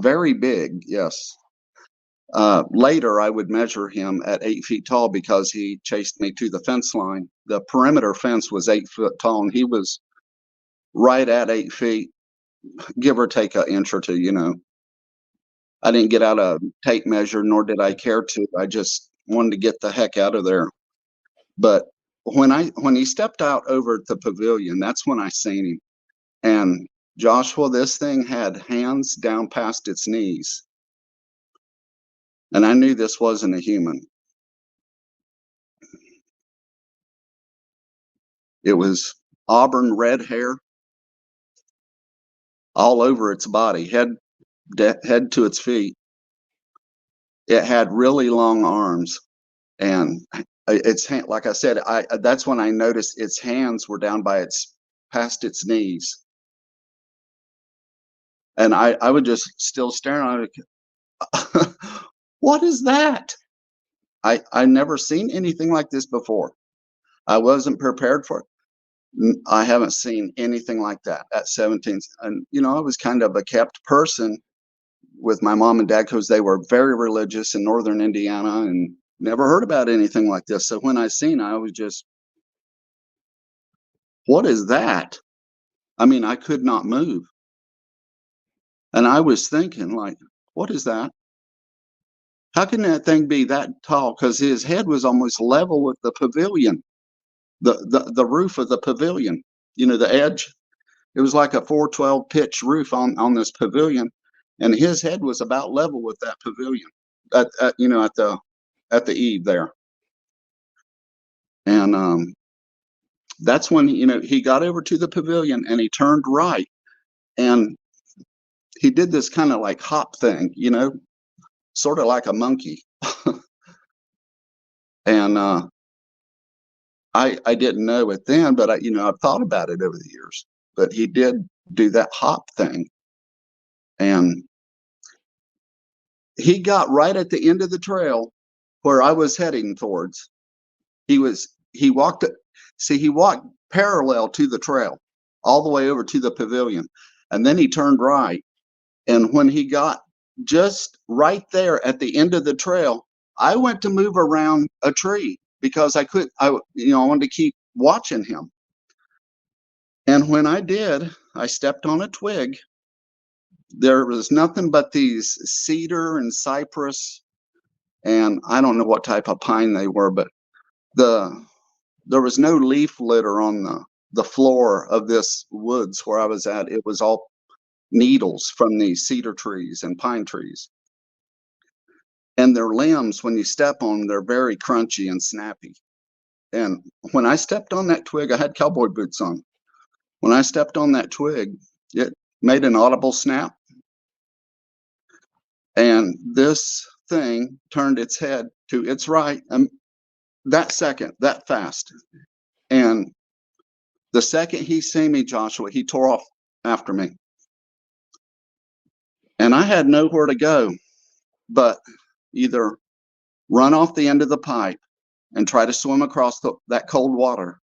very big, yes. Later, I would measure him at 8 feet tall because he chased me to the fence line. The perimeter fence was 8 foot tall, and he was right at 8 feet, give or take an inch or two, I didn't get out a tape measure, nor did I care to. I just wanted to get the heck out of there. But when he stepped out over at the pavilion, that's when I seen him. And Joshua, this thing had hands down past its knees. And I knew this wasn't a human. It was auburn red hair all over its body, head to its feet. It had really long arms, and its hand, like I said, that's when I noticed its hands were down past its knees. And I would just still staring at it. What is that? I never seen anything like this before. I wasn't prepared for it. I haven't seen anything like that at 17. And, I was kind of a kept person with my mom and dad because they were very religious in northern Indiana and never heard about anything like this. So when I seen, I was just, what is that? I mean, I could not move. And I was thinking, like, what is that? How can that thing be that tall? Because his head was almost level with the pavilion, the roof of the pavilion, the edge. It was like a 412 pitch roof on this pavilion, and his head was about level with that pavilion at the eave there. And that's when he got over to the pavilion and he turned right, and he did this kind of like hop thing, sort of like a monkey. And I didn't know it then, but I've thought about it over the years. But he did do that hop thing, and he got right at the end of the trail where I was heading towards. He walked parallel to the trail all the way over to the pavilion, and then he turned right. And when he got just right there at the end of the trail, I went to move around a tree because I wanted to keep watching him. And when I did, I stepped on a twig. There was nothing but these cedar and cypress, and I don't know what type of pine they were, but there was no leaf litter on the floor of this woods where I was at. It was all needles from these cedar trees and pine trees. And their limbs, when you step on them, they're very crunchy and snappy. And when I stepped on that twig, I had cowboy boots on. When I stepped on that twig, it made an audible snap. And this thing turned its head to its right that second, that fast. And the second he seen me, Joshua, he tore off after me. And I had nowhere to go but either run off the end of the pipe and try to swim across that cold water,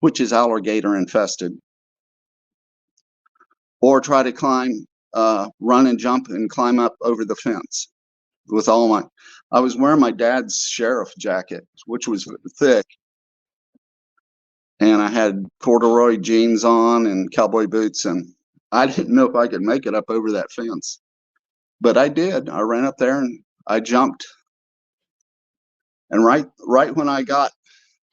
which is alligator infested, or try to run and jump and climb up over the fence with I was wearing my dad's sheriff jacket, which was thick, and I had corduroy jeans on and cowboy boots, and I didn't know if I could make it up over that fence, but I did. I ran up there and I jumped, and right when I got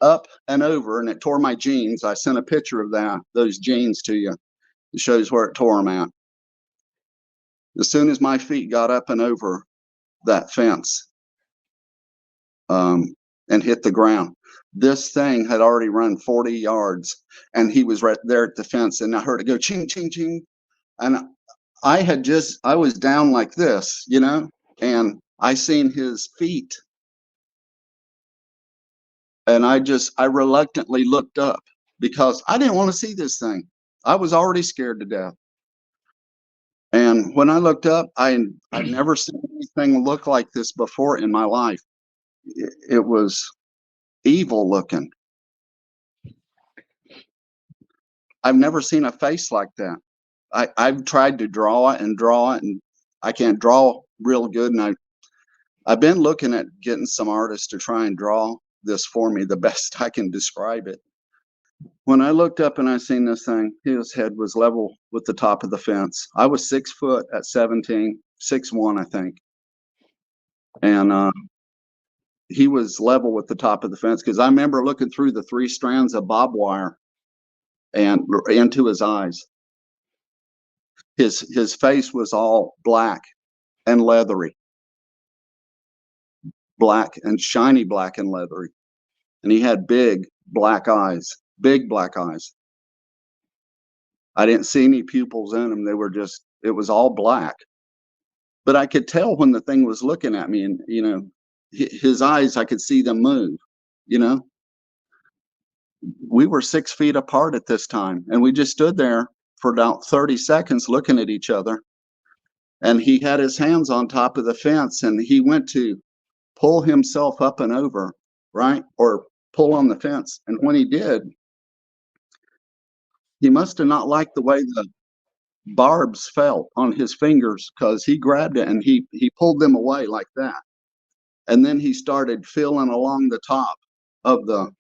up and over and it tore my jeans, I sent a picture of those jeans to you. It shows where it tore them at. As soon as my feet got up and over that fence and hit the ground, this thing had already run 40 yards, and he was right there at the fence, and I heard it go ching, ching, ching. And I was down like this, and I seen his feet. And I reluctantly looked up because I didn't want to see this thing. I was already scared to death. And when I looked up, I've never seen anything look like this before in my life. It was evil looking. I've never seen a face like that. I've tried to draw it, and I can't draw real good. And I've been looking at getting some artists to try and draw this for me the best I can describe it. When I looked up and I seen this thing, his head was level with the top of the fence. I was 6 foot at 17, 6'1", I think. And he was level with the top of the fence, because I remember looking through the 3 strands of barbed wire and into his eyes. His face was all black and leathery. Black and shiny, black and leathery. And he had big black eyes. I didn't see any pupils in them. It was all black. But I could tell when the thing was looking at me, and, his eyes, I could see them move, We were 6 feet apart at this time, and we just stood there for about 30 seconds looking at each other. And he had his hands on top of the fence, and he went to pull himself up and over, right? Or pull on the fence. And when he did, he must have not liked the way the barbs felt on his fingers, because he grabbed it and he pulled them away like that. And then he started feeling along the top of the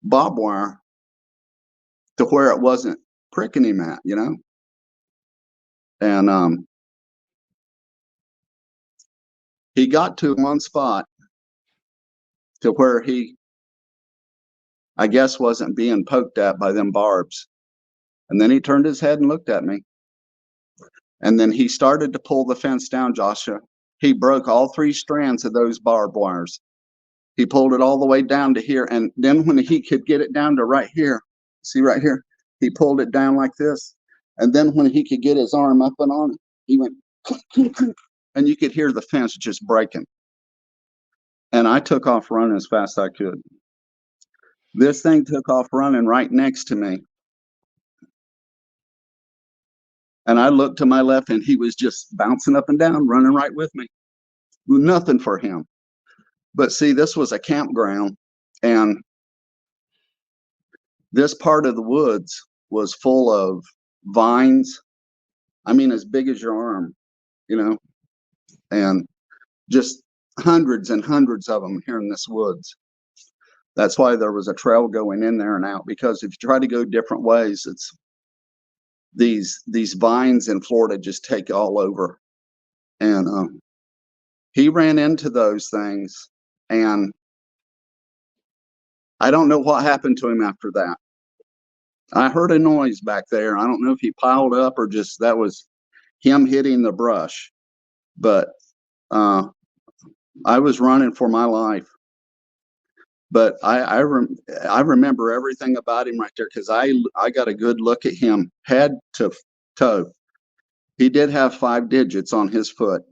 barbed wire to where it wasn't pricking him at, And he got to one spot to where he, I guess, wasn't being poked at by them barbs. And then he turned his head and looked at me. And then he started to pull the fence down, Joshua. He broke all 3 strands of those barbed wires. He pulled it all the way down to here. And then when he could get it down to right here, see right here, he pulled it down like this. And then when he could get his arm up and on it, he went, and you could hear the fence just breaking. And I took off running as fast as I could. This thing took off running right next to me. And I looked to my left and he was just bouncing up and down, running right with me. Nothing for him. But see, this was a campground, and this part of the woods was full of vines. I mean, as big as your arm, you know, and just hundreds and hundreds of them here in this woods. That's why there was a trail going in there and out, because if you try to go different ways, it's these vines in Florida just take all over. And he ran into those things, and I don't know what happened to him after that. I heard a noise back there. I don't know if he piled up or just that was him hitting the brush. But I was running for my life. But I remember everything about him right there, because I got a good look at him head to toe. He did have 5 digits on his foot.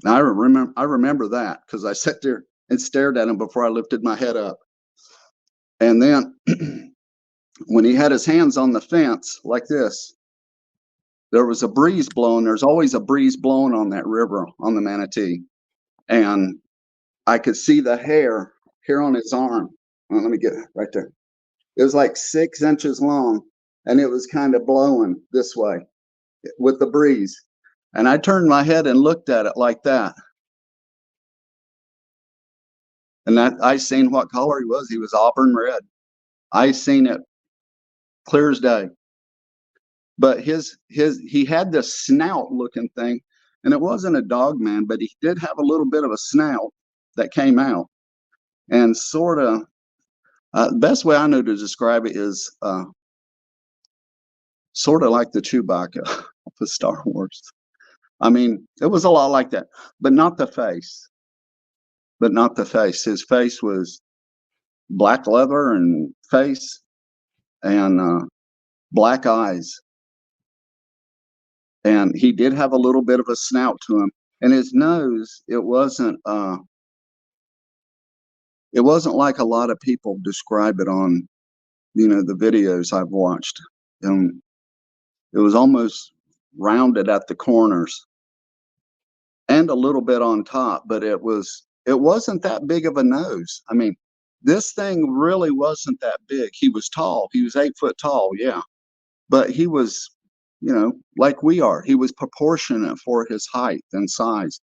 I remember that because I sat there and stared at him before I lifted my head up. And then when he had his hands on the fence like this, there was a breeze blowing. There's always a breeze blowing on that river on the Manatee. And I could see the hair here on his arm. Well, let me get it right there. It was like 6 inches long, and it was kind of blowing this way with the breeze. And I turned my head and looked at it like that. And I seen what color he was. He was auburn red. I seen it clear as day. But he had this snout looking thing, and it wasn't a dog man, but he did have a little bit of a snout that came out. And sort of, the best way I know to describe it is sort of like the Chewbacca of the Star Wars. I mean, it was a lot like that, but not the face. But not the face. His face was black leather and face and black eyes. And he did have a little bit of a snout to him. And his nose, it wasn't like a lot of people describe it on, the videos I've watched. It was almost rounded at the corners and a little bit on top, but it wasn't that big of a nose. I mean, this thing really wasn't that big. He was tall. He was 8 foot tall, yeah. But he was, like we are. He was proportionate for his height and size.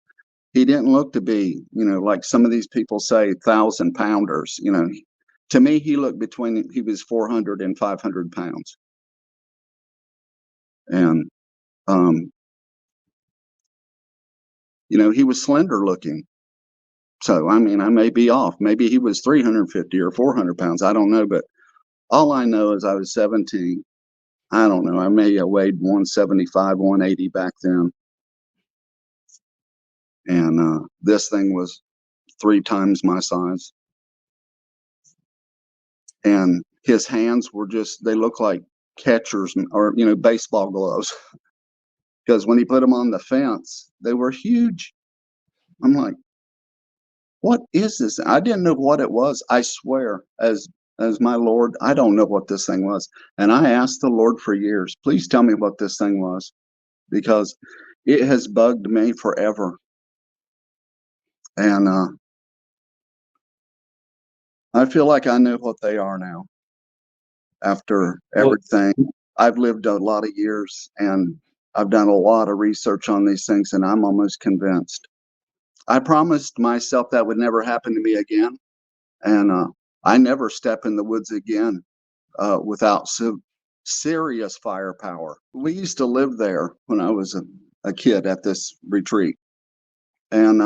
He didn't look to be, like some of these people say, 1,000-pounders. To me, he looked he was 400 and 500 pounds. And, he was slender looking. So, I mean, I may be off. Maybe he was 350 or 400 pounds. I don't know. But all I know is I was 17. I don't know. I may have weighed 175, 180 back then. And this thing was 3 times my size. And his hands were they look like catchers or, baseball gloves. Because when he put them on the fence, they were huge. I'm like, what is this? I didn't know what it was. I swear, as my Lord, I don't know what this thing was. And I asked the Lord for years, please tell me what this thing was, because it has bugged me forever. And I feel like I know what they are now. After everything, I've lived a lot of years, and I've done a lot of research on these things, and I'm almost convinced. I promised myself that would never happen to me again. And I never step in the woods again without serious firepower. We used to live there when I was a kid at this retreat. And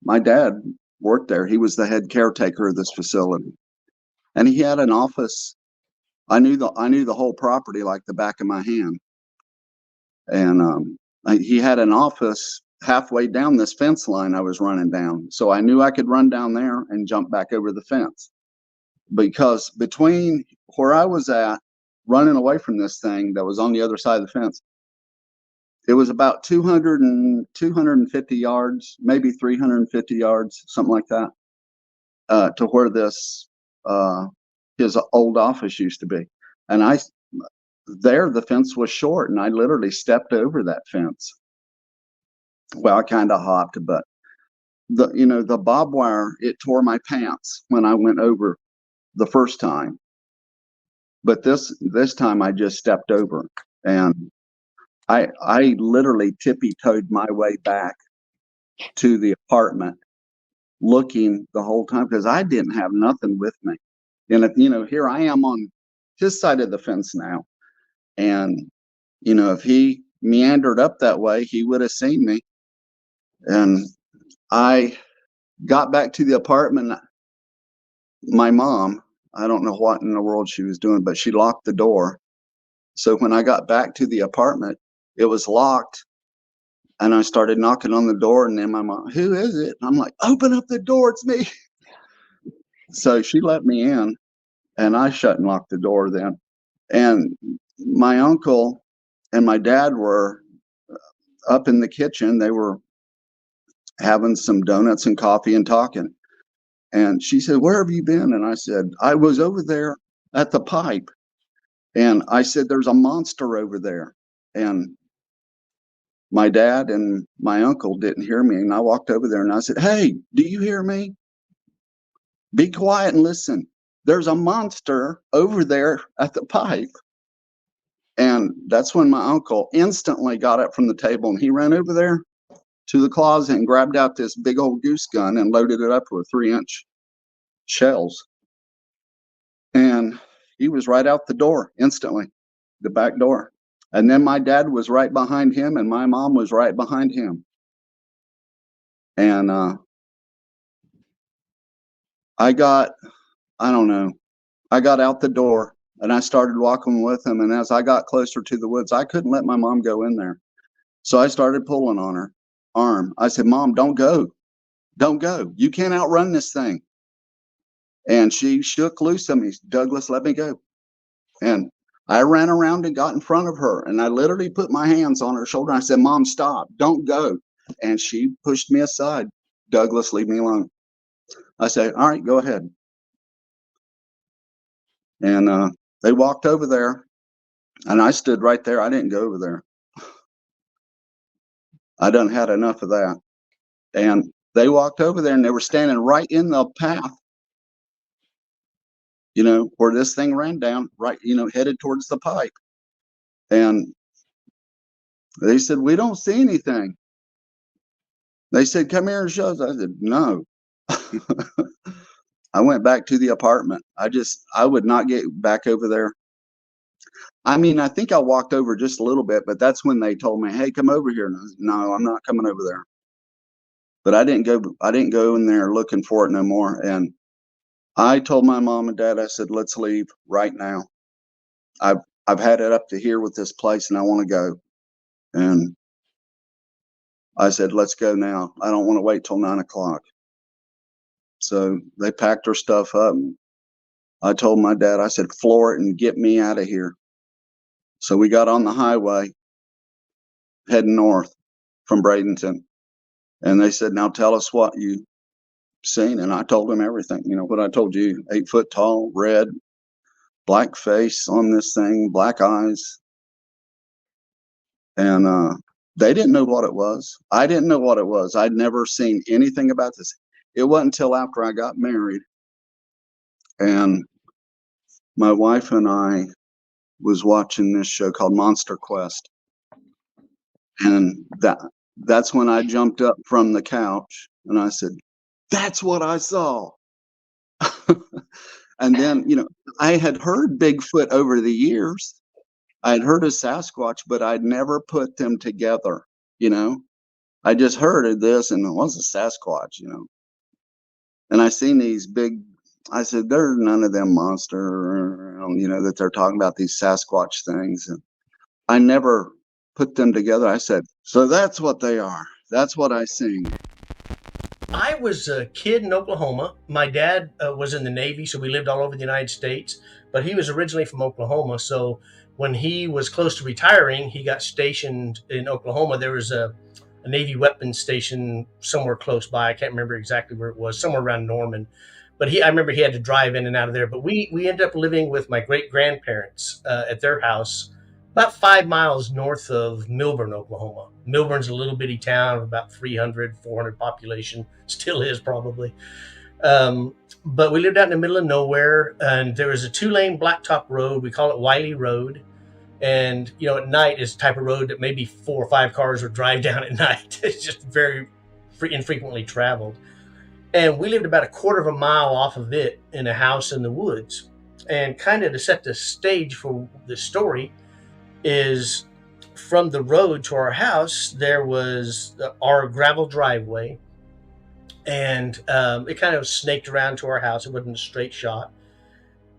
my dad worked there. He was the head caretaker of this facility. And he had an office. I knew the whole property like the back of my hand. And he had an office halfway down this fence line I was running down. So I knew I could run down there and jump back over the fence. Because between where I was at, running away from this thing that was on the other side of the fence, it was about 250 yards, maybe 350 yards, something like that, to where this his old office used to be. And the fence was short, and I literally stepped over that fence. Well, I kind of hopped, but the barbed wire, it tore my pants when I went over the first time. But this time I just stepped over, and I literally tippy-toed my way back to the apartment, looking the whole time because I didn't have nothing with me. And here I am on his side of the fence now, and if he meandered up that way, he would have seen me. And I got back to the apartment. My mom, I don't know what in the world she was doing, but she locked the door. So when I got back to the apartment, it was locked. And I started knocking on the door, and then my mom, "Who is it?" And I'm like, "Open up the door, it's me." So she let me in, and I shut and locked the door then. And my uncle and my dad were up in the kitchen. They were having some donuts and coffee and talking. And she said, "Where have you been?" And I said, "I was over there at the pipe." And I said, "There's a monster over there." And my dad and my uncle didn't hear me. And I walked over there and I said, "Hey, do you hear me? Be quiet and listen. There's a monster over there at the pipe." And that's when my uncle instantly got up from the table, and he ran over there to the closet and grabbed out this big old goose gun and loaded it up with 3-inch shells. And he was right out the door instantly, the back door. And then my dad was right behind him, and my mom was right behind him. And I got out the door, and I started walking with him. And as I got closer to the woods, I couldn't let my mom go in there. So I started pulling on her arm. I said, "Mom, don't go. Don't go. You can't outrun this thing." And she shook loose of me. "Douglas, let me go." And I ran around and got in front of her, and I literally put my hands on her shoulder. I said, "Mom, stop. Don't go." And she pushed me aside. "Douglas, leave me alone." I said, "All right, go ahead." And they walked over there, and I stood right there. I didn't go over there. I done had enough of that. And they walked over there, and they were standing right in the path, where this thing ran down, right, headed towards the pipe. And they said, "We don't see anything." They said, "Come here and show us." I said, "No." I went back to the apartment. I would not get back over there. I mean, I think I walked over just a little bit, but that's when they told me, "Hey, come over here." And I said, "No, I'm not coming over there." But I didn't go in there looking for it no more. And I told my mom and dad, I said, "Let's leave right now. I've had it up to here with this place, and I want to go." And I said, "Let's go now. I don't want to wait till 9 o'clock." So they packed their stuff up. And I told my dad, I said, "Floor it and get me out of here." So we got on the highway heading north from Bradenton. And they said, "Now tell us what you seen." And I told them everything, what I told you, 8 foot tall, red, black face on this thing, black eyes. And they didn't know what it was. I didn't know what it was. I'd never seen anything about this. It wasn't until after I got married, and my wife and I was watching this show called Monster Quest. And that's when I jumped up from the couch and I said, "That's what I saw." And then, I had heard Bigfoot over the years, I'd heard of Sasquatch, but I'd never put them together, you know. I just heard of this and it was a Sasquatch, you know. And I seen these big, I said, there's none of them monster, you know, that they're talking about, these Sasquatch things. And I never put them together. I said, so that's what they are. That's what I seen. I was a kid in Oklahoma. My dad was in the Navy, so we lived all over the United States, but he was originally from Oklahoma. So when he was close to retiring, he got stationed in Oklahoma. There was a Navy weapons station somewhere close by. I can't remember exactly where it was, somewhere around Norman. But I remember he had to drive in and out of there. But we ended up living with my great grandparents at their house about 5 miles north of Milburn, Oklahoma. Milburn's a little bitty town of about 300, 400 population. Still is probably. But we lived out in the middle of nowhere, and there was a 2-lane blacktop road. We call it Wiley Road. And, you know, at night is the type of road that maybe 4 or 5 cars would drive down at night. It's just very infrequently traveled. And we lived about a quarter of a mile off of it in a house in the woods. And kind of to set the stage for the story is from the road to our house, there was our gravel driveway. And it kind of snaked around to our house. It wasn't a straight shot.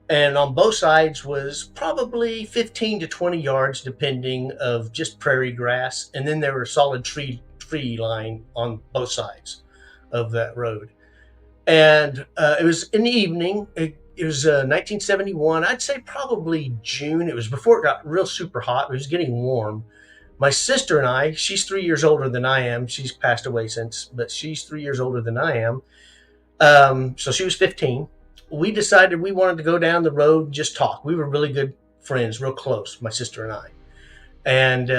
And on both sides was probably 15 to 20 yards, depending, of just prairie grass. And then there were solid tree line on both sides of that road. And it was in the evening. It was 1971. I'd say probably June. It was before it got real super hot. It was getting warm. My sister and I, she's 3 years older than I am. She's passed away since, but she's 3 years older than I am. So she was 15. We decided we wanted to go down the road and just talk. We were really good friends, real close, my sister and I. And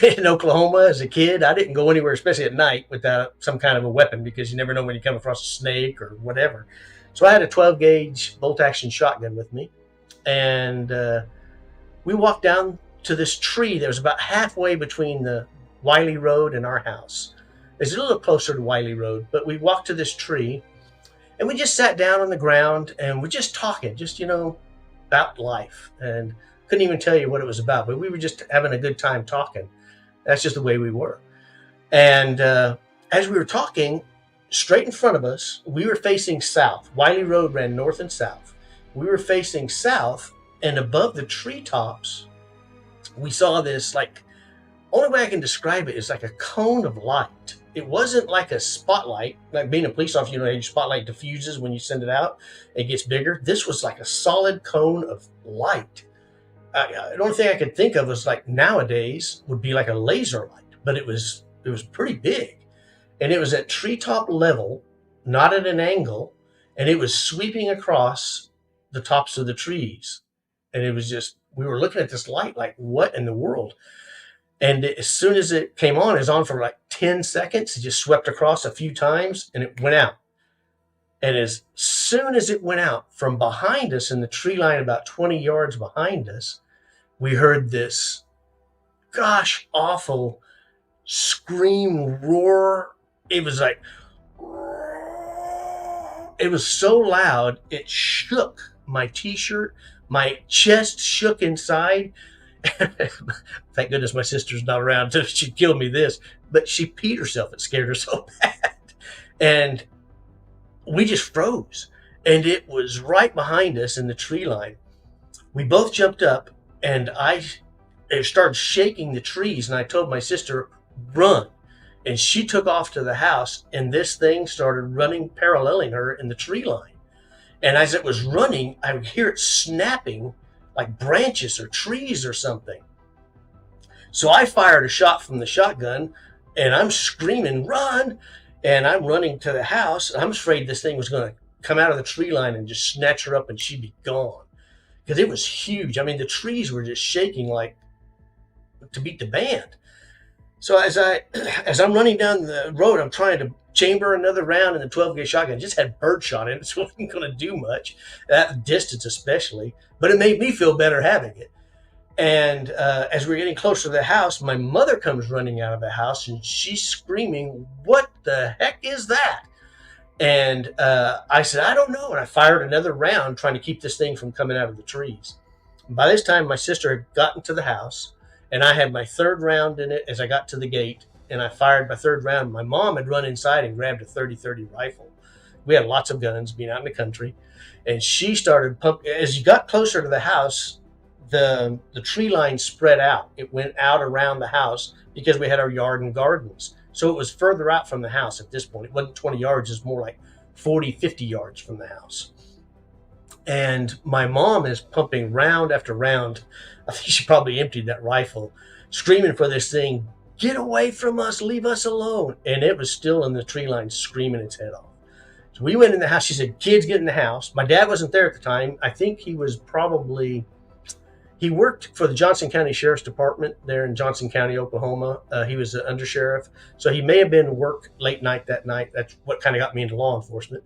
in Oklahoma as a kid, I didn't go anywhere, especially at night, without some kind of a weapon, because you never know when you come across a snake or whatever. So I had a 12-gauge bolt-action shotgun with me. And we walked down to this tree that was about halfway between the Wiley Road and our house. It's a little closer to Wiley Road, but we walked to this tree. And we just sat down on the ground and we're just talking, just, you know, about life. And couldn't even tell you what it was about, but we were just having a good time talking. That's just the way we were. And as we were talking, straight in front of us, we were facing south. Wiley Road ran north and south. We were facing south, and above the treetops, we saw this, like, only way I can describe it is like a cone of light. It wasn't like a spotlight, like being a police officer, you know, your spotlight diffuses when you send it out, it gets bigger. This was like a solid cone of light. The only thing I could think of was, like, nowadays would be like a laser light, but it was pretty big. And it was at treetop level, not at an angle, and it was sweeping across the tops of the trees. And it was just, we were looking at this light like, what in the world? And as soon as it came on, it was on for like 10 seconds. It just swept across a few times and it went out. And as soon as it went out, from behind us in the tree line, about 20 yards behind us, we heard this gosh awful scream, roar. It was like, it was so loud, it shook my t-shirt. My chest shook inside. Thank goodness my sister's not around so she'd kill me this. But she peed herself. It scared her so bad. And we just froze. And it was right behind us in the tree line. We both jumped up, and it started shaking the trees. And I told my sister, run. And she took off to the house, and this thing started running, paralleling her in the tree line. And as it was running, I would hear it snapping like branches or trees or something. So I fired a shot from the shotgun, and I'm screaming, run! And I'm running to the house. I'm afraid this thing was going to come out of the tree line and just snatch her up and she'd be gone. Because it was huge. I mean, the trees were just shaking like to beat the band. So as I'm running down the road, I'm trying to chamber another round in the 12-gauge shotgun. It just had birdshot in it, so it wasn't going to do much, at distance especially. But it made me feel better having it. And as we're getting closer to the house, my mother comes running out of the house, and she's screaming, "What the heck is that?" And I said, "I don't know." And I fired another round, trying to keep this thing from coming out of the trees. By this time, my sister had gotten to the house, and I had my third round in it as I got to the gate, and I fired my third round. My mom had run inside and grabbed a 30-30 rifle. We had lots of guns being out in the country, and she started pumping. As you got closer to the house, the tree line spread out. It went out around the house because we had our yard and gardens. So it was further out from the house at this point. It wasn't 20 yards, it was more like 40, 50 yards from the house. And my mom is pumping round after round. I think she probably emptied that rifle, screaming for this thing, get away from us, leave us alone. And it was still in the tree line screaming its head off. So we went in the house. She said, kids, get in the house. My dad wasn't there at the time. I think he worked for the Johnson County Sheriff's Department there in Johnson County, Oklahoma. He was the undersheriff. So he may have been work late night that night. That's what kind of got me into law enforcement.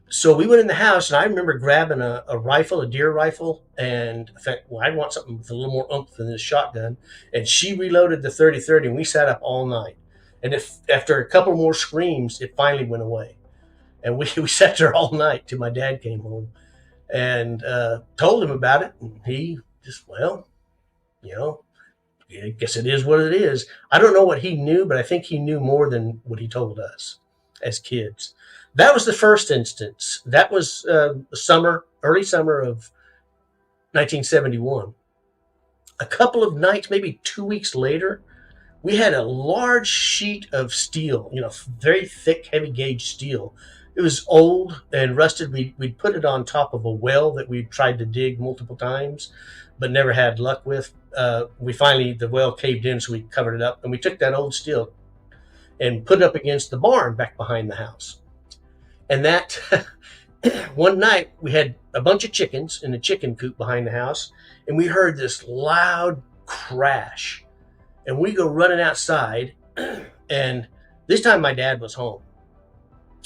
So we went in the house, and I remember grabbing a rifle, a deer rifle, and I thought, well, I want something with a little more oomph than this shotgun. And she reloaded the 30-30, and we sat up all night. And after a couple more screams, it finally went away. And we sat there all night till my dad came home and told him about it. And he just, well, I guess it is what it is. I don't know what he knew, but I think he knew more than what he told us as kids. That was the first instance. That was early summer of 1971. A couple of nights, maybe 2 weeks later, we had a large sheet of steel, very thick, heavy gauge steel. It was old and rusted. We'd put it on top of a well that we tried to dig multiple times, but never had luck with. The well caved in, so we covered it up. And we took that old steel and put it up against the barn back behind the house. And that one night we had a bunch of chickens in the chicken coop behind the house, and we heard this loud crash. And we go running outside, and this time my dad was home.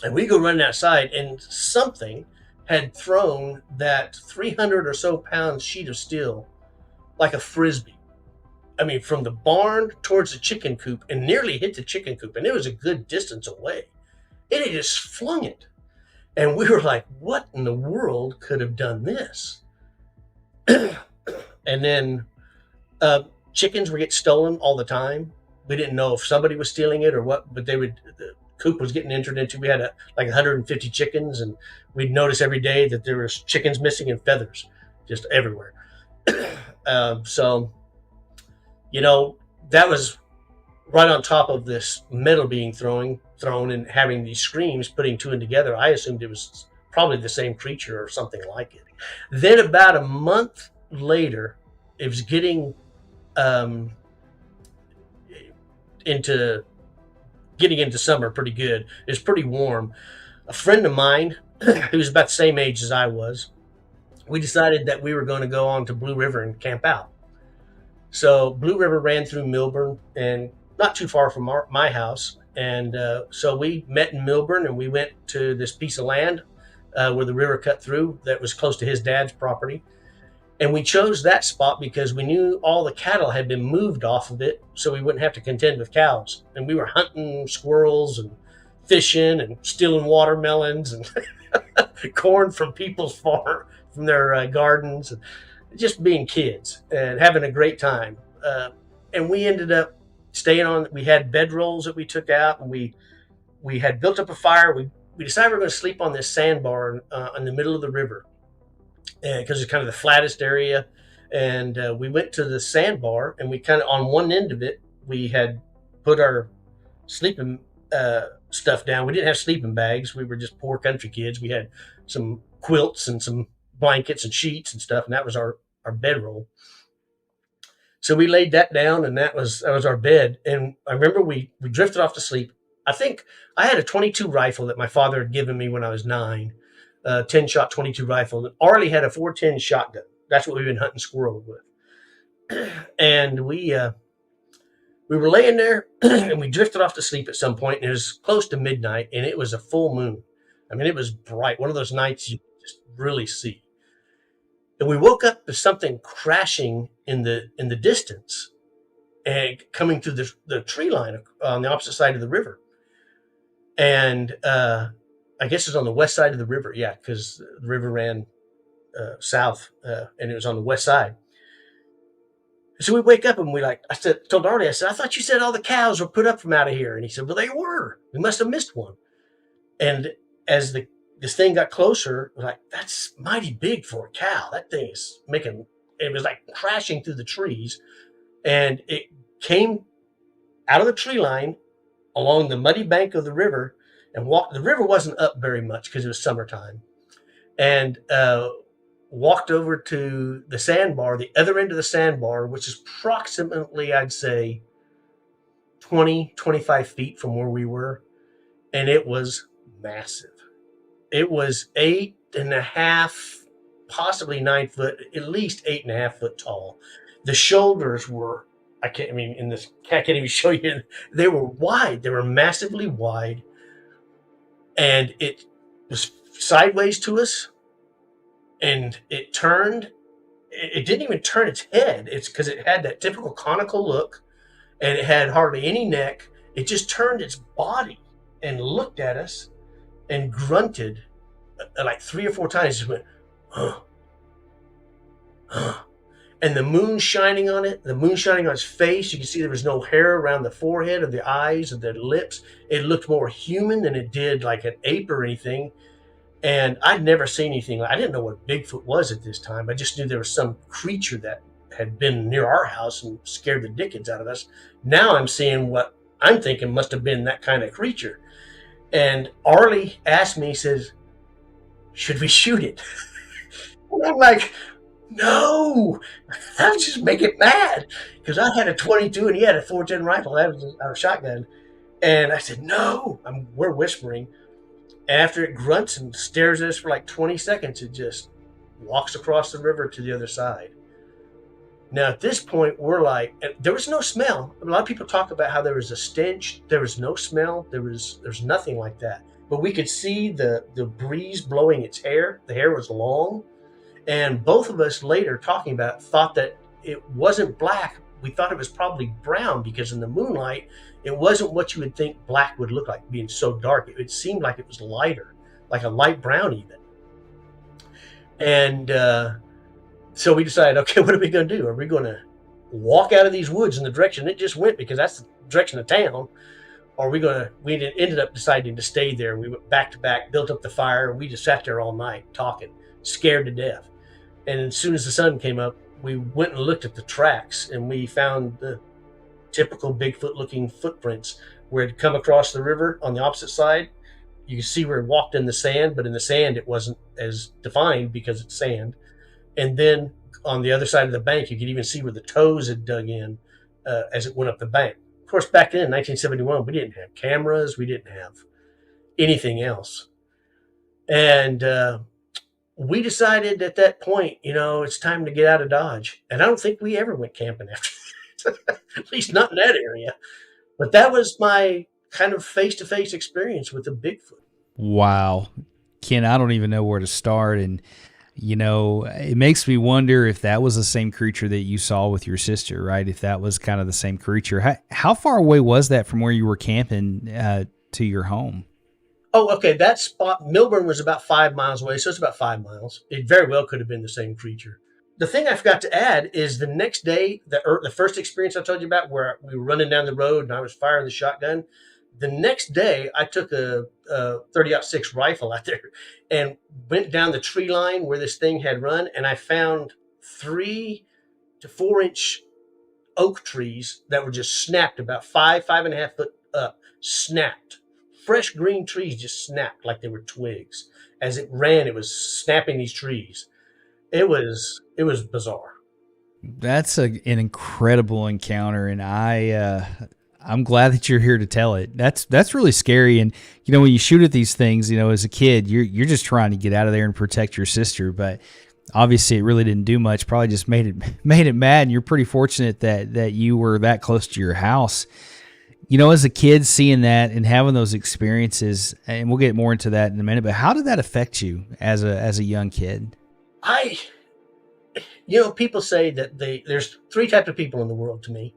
And we go running outside, and something had thrown that 300 or so pound sheet of steel like a frisbee. I mean, from the barn towards the chicken coop, and nearly hit the chicken coop. And it was a good distance away. And it just flung it. And we were like, what in the world could have done this? And then chickens were getting stolen all the time. We didn't know if somebody was stealing it or what, but the coop was getting entered into. We had like 150 chickens, and we'd notice every day that there was chickens missing and feathers just everywhere. So, that was right on top of this metal being thrown and having these screams, putting two and together. I assumed it was probably the same creature or something like it. Then about a month later, it was getting into summer pretty good. It was pretty warm. A friend of mine who was about the same age as I was, we decided that we were going to go on to Blue River and camp out. So Blue River ran through Milburn and not too far from my house. And so we met in Milburn, and we went to this piece of land where the river cut through that was close to his dad's property. And we chose that spot because we knew all the cattle had been moved off of it, so we wouldn't have to contend with cows. And we were hunting squirrels and fishing and stealing watermelons and corn from people's farm, from their gardens, and just being kids and having a great time. And we ended up staying on. We had bedrolls that we took out, and we had built up a fire. We decided we were going to sleep on this sandbar in the middle of the river, because it's kind of the flattest area. And we went to the sandbar, and we kind of, on one end of it, we had put our sleeping stuff down. We didn't have sleeping bags. We were just poor country kids. We had some quilts and some blankets and sheets and stuff, and that was our bedroll. So we laid that down, and that was our bed. And I remember we drifted off to sleep. I think I had a .22 rifle that my father had given me when I was 9. 10-shot .22 rifle. And Arlie had a .410 shotgun. That's what we've been hunting squirrel with. And we were laying there, and we drifted off to sleep at some point, and it was close to midnight, and it was a full moon. I mean, it was bright. One of those nights you just really see. And we woke up to something crashing in the distance and coming through the tree line on the opposite side of the river. And I guess it's on the west side of the river. Yeah, because the river ran south, and it was on the west side. So we wake up and told Artie, I said, I thought you said all the cows were put up from out of here. And he said, well, they were. We must have missed one. And as this thing got closer, we're like, that's mighty big for a cow. That thing is it was like crashing through the trees. And it came out of the tree line along the muddy bank of the river and walked. The river wasn't up very much because it was summertime. And walked over to the sandbar, the other end of the sandbar, which is approximately, I'd say, 20, 25 feet from where we were. And it was massive. It was 8.5, possibly 9 foot, at least 8.5 foot tall. The shoulders were, I can't even show you. They were wide. They were massively wide. And it was sideways to us. And it turned. It didn't even turn its head. It's because it had that typical conical look, and it had hardly any neck. It just turned its body and looked at us and grunted like 3 or 4 times. Just went, huh, huh. And the moon shining on it, the moon shining on its face. You could see there was no hair around the forehead, of the eyes, of the lips. It looked more human than it did like an ape or anything. And I'd never seen anything. I didn't know what Bigfoot was at this time. I just knew there was some creature that had been near our house and scared the dickens out of us. Now I'm seeing what I'm thinking must have been that kind of creature. And Arlie asked me, he says, should we shoot it? And I'm like, no, that would just make it mad. Because I had a 22 and he had a 410 rifle. That was our shotgun. And I said, no, we're whispering. After it grunts and stares at us for like 20 seconds, it just walks across the river to the other side. Now, at this point, we're like, there was no smell. A lot of people talk about how there was a stench. There was no smell. There's nothing like that. But we could see the breeze blowing its hair. The hair was long. And both of us later talking about it, thought that it wasn't black. We thought it was probably brown because in the moonlight, it wasn't what you would think black would look like, being so dark. It seemed like it was lighter, like a light brown even. And so we decided, okay, what are we going to do? Are we going to walk out of these woods in the direction it just went, because that's the direction of town? Or we ended up deciding to stay there. We went back to back, built up the fire, and we just sat there all night talking, scared to death. And as soon as the sun came up, we went and looked at the tracks, and we found the typical Bigfoot-looking footprints where it had come across the river on the opposite side. You could see where it walked in the sand, but in the sand it wasn't as defined because it's sand. And then on the other side of the bank, you could even see where the toes had dug in as it went up the bank. Of course, back then, in 1971, we didn't have cameras. We didn't have anything else. And we decided at that point, it's time to get out of Dodge. And I don't think we ever went camping after that, at least not in that area. But that was my kind of face-to-face experience with the Bigfoot. Wow. Ken, I don't even know where to start. And, it makes me wonder if that was the same creature that you saw with your sister, right? If that was kind of the same creature. How far away was that from where you were camping to your home? Oh, okay. That spot, Milburn, was about 5 miles away, so it's about 5 miles. It very well could have been the same creature. The thing I forgot to add is the next day, the first experience I told you about where we were running down the road and I was firing the shotgun, the next day I took a 30-06 rifle out there and went down the tree line where this thing had run, and I found 3 to 4 inch oak trees that were just snapped about 5.5 foot up, snapped. Fresh green trees just snapped like they were twigs. As it ran, it was snapping these trees. It was bizarre. That's an incredible encounter, and I'm glad that you're here to tell it. That's really scary. And when you shoot at these things, as a kid, you're just trying to get out of there and protect your sister. But obviously, it really didn't do much. Probably just made it mad. And you're pretty fortunate that you were that close to your house. As a kid, seeing that and having those experiences, and we'll get more into that in a minute. But how did that affect you as a young kid? People say that there's 3 types of people in the world to me.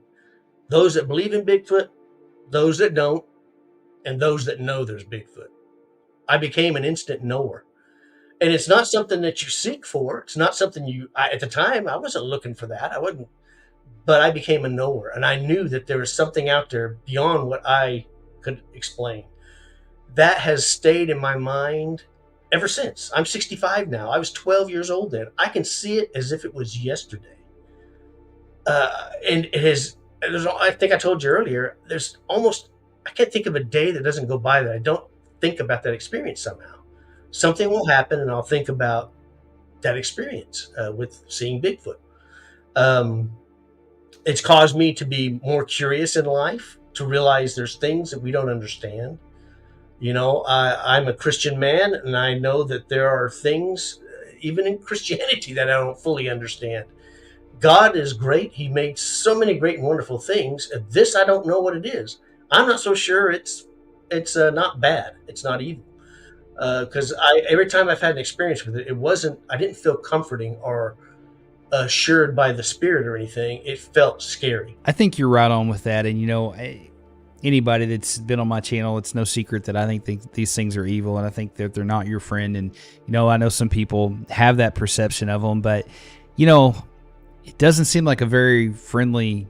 Those that believe in Bigfoot, those that don't, and those that know there's Bigfoot. I became an instant knower. And it's not something that you seek for. It's not something at the time, I wasn't looking for that. I wasn't, but I became a knower, and I knew that there was something out there beyond what I could explain. That has stayed in my mind ever since. I'm 65 now. I was 12 years old then. I can see it as if it was yesterday. And it has, I think I told you earlier, there's almost, I can't think of a day that doesn't go by that I don't think about that experience somehow. Something will happen and I'll think about that experience with seeing Bigfoot. It's caused me to be more curious in life, to realize there's things that we don't understand. I'm a Christian man, and I know that there are things, even in Christianity, that I don't fully understand. God is great. He made so many great and wonderful things. This, I don't know what it is. I'm not so sure it's not bad. It's not evil. Because every time I've had an experience with it, I didn't feel comforting or assured by the spirit or anything. It felt scary. I think you're right on with that. And, anybody that's been on my channel, it's no secret that I think these things are evil, and I think that they're not your friend. And, I know some people have that perception of them, but, it doesn't seem like a very friendly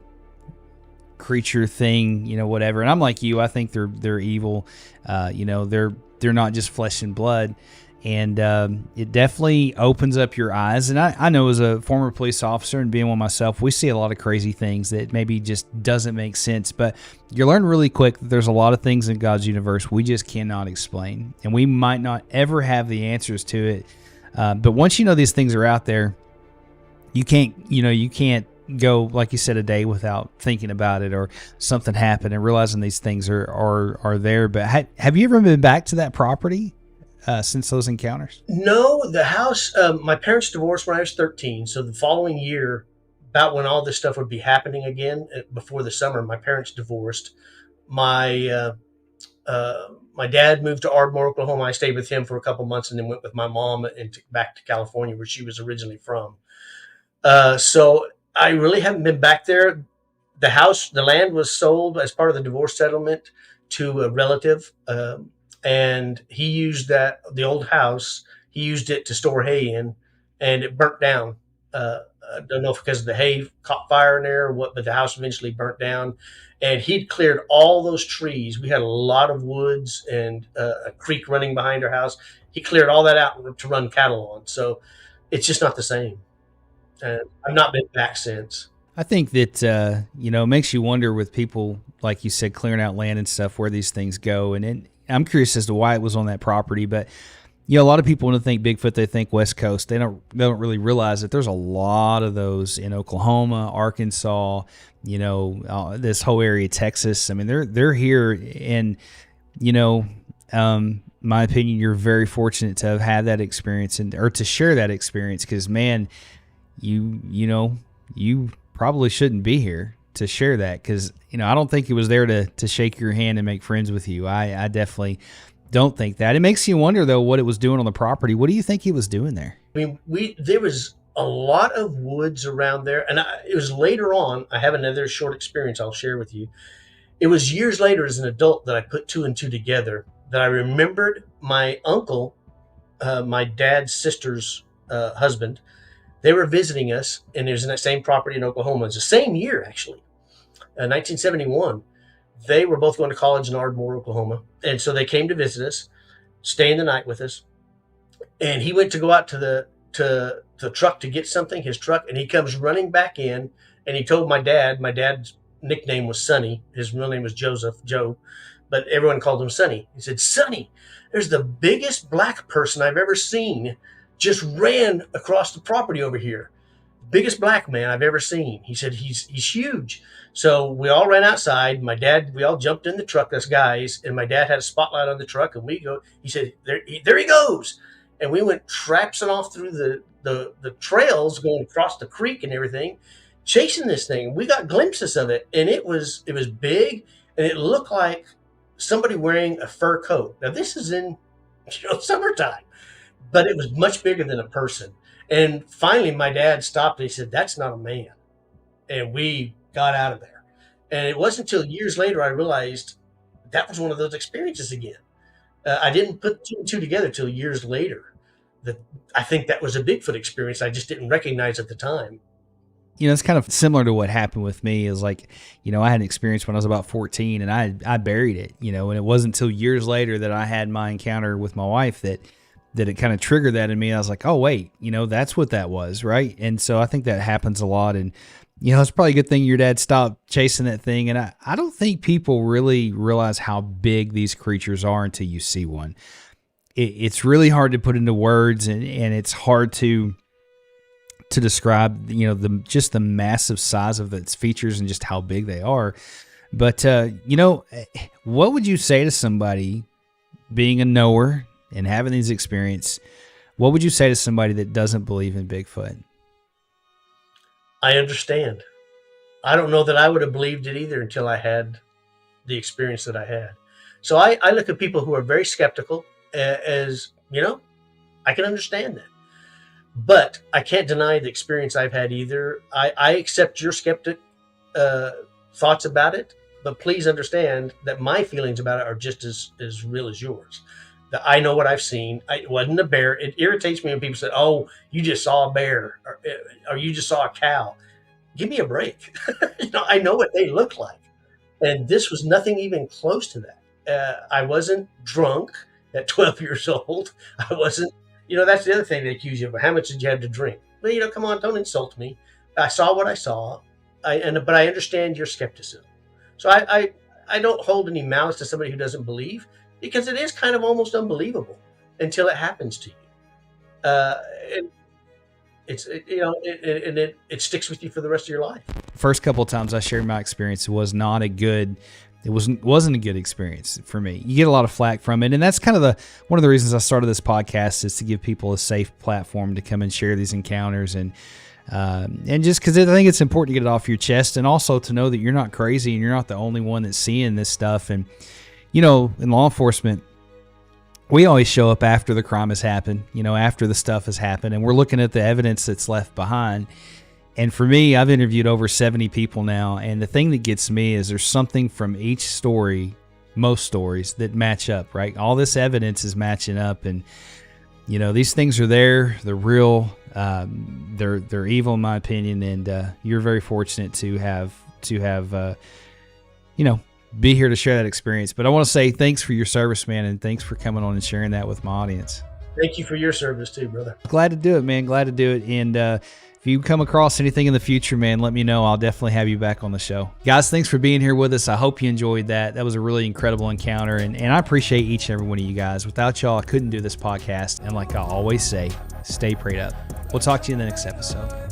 creature thing, whatever. And I'm like you, I think they're evil. They're not just flesh and blood. And it definitely opens up your eyes. And I know as a former police officer and being one myself, we see a lot of crazy things that maybe just doesn't make sense. But you learn really quick that there's a lot of things in God's universe we just cannot explain. And we might not ever have the answers to it. But once you know these things are out there, you can't go, like you said, a day without thinking about it or something happened and realizing these things are there. But have you ever been back to that property since those encounters? No, the house, my parents divorced when I was 13. So the following year, about when all this stuff would be happening again, before the summer, my parents divorced. My dad moved to Orbs, Oklahoma. I stayed with him for a couple months and then went with my mom and back to California, where she was originally from. So I really haven't been back there. The land was sold as part of the divorce settlement to a relative. And he used the old house, he used it to store hay in, and it burnt down. I don't know if because the hay caught fire in there or what, but the house eventually burnt down. And he'd cleared all those trees. We had a lot of woods and a creek running behind our house. He cleared all that out to run cattle on. So it's just not the same. And I've not been back since. I think that, it makes you wonder with people, like you said, clearing out land and stuff, where these things go. And I'm curious as to why it was on that property. But, a lot of people, when they think Bigfoot, they think West Coast. They don't really realize that there's a lot of those in Oklahoma, Arkansas, this whole area, Texas. I mean, they're here. And, my opinion, you're very fortunate to have had that experience or to share that experience, because, man, you probably shouldn't be here to share that, because I don't think he was there to shake your hand and make friends with you. I definitely don't think that. It makes you wonder, though, what it was doing on the property. What do you think he was doing there? I mean, there was a lot of woods around there, and it was later on. I have another short experience I'll share with you. It was years later as an adult that I put two and two together, that I remembered my uncle, my dad's sister's husband. They were visiting us, and it was in that same property in Oklahoma. It's the same year, actually, 1971. They were both going to college in Ardmore, Oklahoma. And so they came to visit us, staying the night with us. And he went to go out to the truck to get something, his truck, and he comes running back in, and he told my dad's nickname was Sonny. His real name was Joe, but everyone called him Sonny. He said, "Sonny, there's the biggest black person I've ever seen just ran across the property over here. Biggest black man I've ever seen." He said, he's huge. So we all ran outside. We all jumped in the truck, us guys, and my dad had a spotlight on the truck, and he said, there he goes. And we went traipsing off through the trails, going across the creek and everything, chasing this thing. We got glimpses of it, and it was big, and it looked like somebody wearing a fur coat. Now this is in summertime, but it was much bigger than a person. And finally, my dad stopped and he said, "That's not a man." And we got out of there. And it wasn't until years later I realized that was one of those experiences again. I didn't put two and two together till years later, I think that was a Bigfoot experience I just didn't recognize at the time. You know, it's kind of similar to what happened with me. Is like, you know, I had an experience when I was about 14 and I buried it, you know, and it wasn't until years later that I had my encounter with my wife that it kind of triggered that in me. I was like, oh, wait, you know, that's what that was. Right. And so I think that happens a lot. And, you know, it's probably a good thing your dad stopped chasing that thing. And I don't think people really realize how big these creatures are until you see one. It's really hard to put into words, and it's hard to describe, you know, just the massive size of its features and just how big they are. But, you know, what would you say to somebody being a knower and having these experiences? What would you say to somebody that doesn't believe in Bigfoot? I understand. I don't know that I would have believed it either until I had the experience that I had. So I look at people who are very skeptical as, you know, I can understand that. But I can't deny the experience I've had either. I accept your skeptic thoughts about it, but please understand that my feelings about it are just as real as yours. That I know what I've seen. It wasn't a bear. It irritates me when people say, oh, you just saw a bear or you just saw a cow. Give me a break. You know, I know what they look like. And this was nothing even close to that. I wasn't drunk at 12 years old. I wasn't. You know, that's the other thing they accuse you of. How much did you have to drink? Well, you know, come on, don't insult me. I saw what I saw, but I understand your skepticism. So I don't hold any malice to somebody who doesn't believe, because it is kind of almost unbelievable until it happens to you. It sticks with you for the rest of your life. First couple of times I shared my experience, it wasn't a good experience for me. You get a lot of flack from it, and that's kind of one of the reasons I started this podcast, is to give people a safe platform to come and share these encounters, and just because I think it's important to get it off your chest, and also to know that you're not crazy and you're not the only one that's seeing this stuff. And you know, in law enforcement, we always show up after the crime has happened, you know, after the stuff has happened, and we're looking at the evidence that's left behind. And for me, I've interviewed over 70 people now, and the thing that gets me is there's something from each story, most stories, that match up, right? All this evidence is matching up, and you know, these things are there, they're real, they're evil in my opinion, and you're very fortunate to have you know, be here to share that experience. But I want to say thanks for your service, man, and thanks for coming on and sharing that with my audience. Thank you for your service too, brother. Glad to do it, man. Glad to do it. And if you come across anything in the future, man, let me know. I'll definitely have you back on the show. Guys, thanks for being here with us. I hope you enjoyed that. That was a really incredible encounter, and I appreciate each and every one of you guys. Without y'all, I couldn't do this podcast. And like I always say, stay prayed up. We'll talk to you in the next episode.